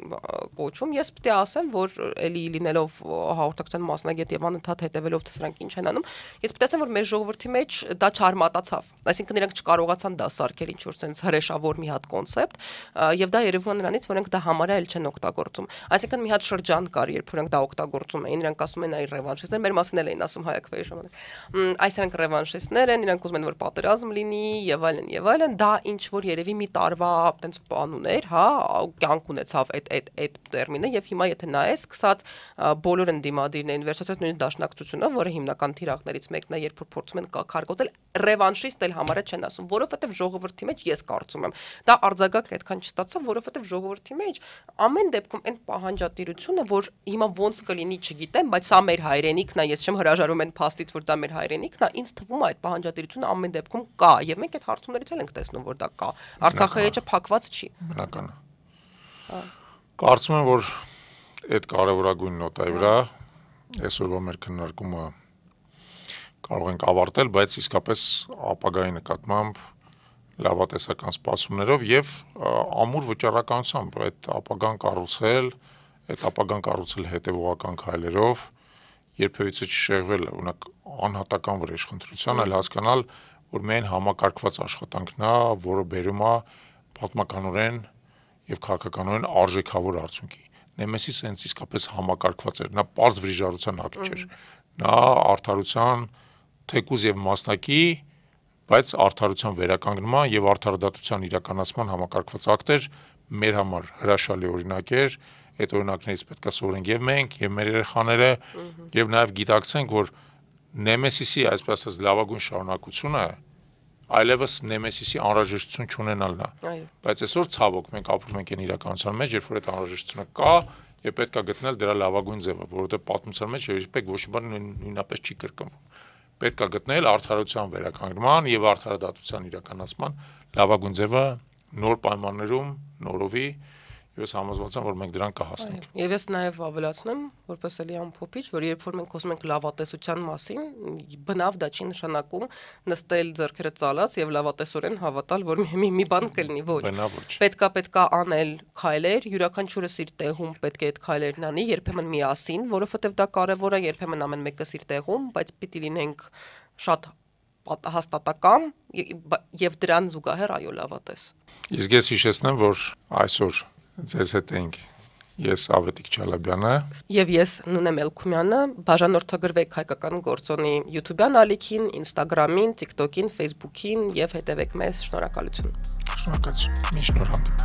կոչում, գործում։ Ես պետք է ասեմ, որ էլի լինելով հաղորդակցության մասնագետ եւ անընդհատ հետեւելով թե սրանք ինչ են անում, ես պետք է ասեմ, որ մեր ժողովրդի մեջ դա չարմատացավ։ Այսինքն իրենք չկարողացան դա սարքել ինչ որ sense հրեշավոր մի հատ կոնցեպտ, եւ դա երևում է նրանից, որ իրենք դա համարյա էլ չեն օգտագործում։ Այսինքն մի հատ շրջան կար, երբ իրենք դա օգտագործում էին, իրենք ասում են այ ռևանշիստներ, մեր մասին էլ էին ասում հայակվեի ժամանակ։ Այս իրենք ռևանշիստներ են, իրենք ուզում են որ պատերազմ լինի եւ այլն եւ այլն, դա ինչ որ երևի մի տարվա այտենց բանուն էր, հա, կյանք ունեցավ այդ տերմինը եւ հիմա եթե նայես, սկսած բոլոր են դիմադիրն էին վերջացած նույն դաշնակցությունը, որը հիմնական թիրախներից մեկն է, երբ որ փորձում են կարգոծել, ռևանշիստ էլ համարը չեն ասում, որովհետեւ ժողովրդի մեջ ես կարծում եմ, դա արձագանք այդքան չստացավ, որովհետեւ ժողովրդի մեջ ամեն դեպքում այն պահանջատիրությունը, որ հիմա ոնց կլինի, չգիտեմ, բայց սա մեր հայրենիքն է, ես չեմ հրաժարվում այն փաստից, որ դա մեր հայրենիքն է, ինձ թվում է այդ պահանջատիրությունը ամեն դեպքում կա, եւ մենք այդ հարցումներից էլ ենք տեսնում, որ դա կա։ Արցախի էջը փակված չի։ Բնական է։ Կարծում եմ, որ այդ կարևորագույն նոտայի վրա այսօրվա մեր քննարկումը կարող ենք ավարտել, բայց իսկապես ապագայի նկատմամբ լավատեսական սպասումներով եւ ամուր վճռականությամբ այդ ապագան կառուցել հետեւողական քայլերով, երբևիցե չշեղվել օրինակ անհատական վրեժխնդրության, այլ հասկանալ, որ միայն համակարգված աշխատանքն է, որը բերում է պատմականորեն եւ քաղաքականորեն արժեքավոր արդյունքի։ Նեմեսիս հենց իսկապես համակարգված էր, նա պարզ վրիժառության ակտ չէր, նա արդարության թեկուզ եւ մասնակի, բայց արդարության վերականգնման եւ արդարադատության իրականացման համակարգված ակտ էր, մեր համար հրաշալի օրինակ էր, այդ օրինակներից պետք է սովորենք եւ մենք, եւ մեր երեխաները, եւ նաեւ գիտակցենք, որ Նեմեսիսի, այսպես ասած, լավագույն շարունակությունը այլևս Նեմեսիսի անհրաժեշտություն չունենալն է։ Բայց այսօր ցավոք մենք ապրում ենք այն իրականության մեջ, երբ որ այդ անհրաժեշտությունը կա եւ պետք է գտնել դրա լավագույն ձևը, որովհետեւ պատմության մեջ երբեք ոչ մի բան նույնապես չի կրկնվում։ Պետք է գտնել արդարության վերականգնման եւ արդարադատության իրականացման լավագույն ձևը նոր պայմաններում, նորովի, եւ ես համոզված եմ, որ մենք դրան կհասնենք։ Եվ ես նաեւ ավելացնեմ, որպես էլի ամփոփիչ, որ երբ որ մենք խոսում ենք լավատեսության մասին, բնավ դա չի նշանակում նստել ձեռքերը ծալած եւ լավատեսորեն հավատալ, որ մի բան կլինի, ոչ։ Պետքա անել քայլեր, յուրաքանչյուրս իր տեղում պետք է այդ քայլերն անի, երբեմն միասին, որովհետեւ դա կարեւոր է, երբեմն ամեն մեկս իր տեղում, բայց պիտի լինենք շատ հաստատակամ եւ դրան զուգահեռ այո լավատես։ Իսկ ես հիշեցնեմ, որ այսօր ձեզ հետ ենք ես Ավետիք Չալաբյանը եւ ես Նունե Մելքումյանը, բաժանորդագրվեք Հայկական գործոնի YouTube-յան ալիքին, Instagram-ին, TikTok-ին, Facebook-ին եւ հետեւեք մեզ, շնորհակալություն։ Շնորհակալություն։ Մի շնորհանդիպ։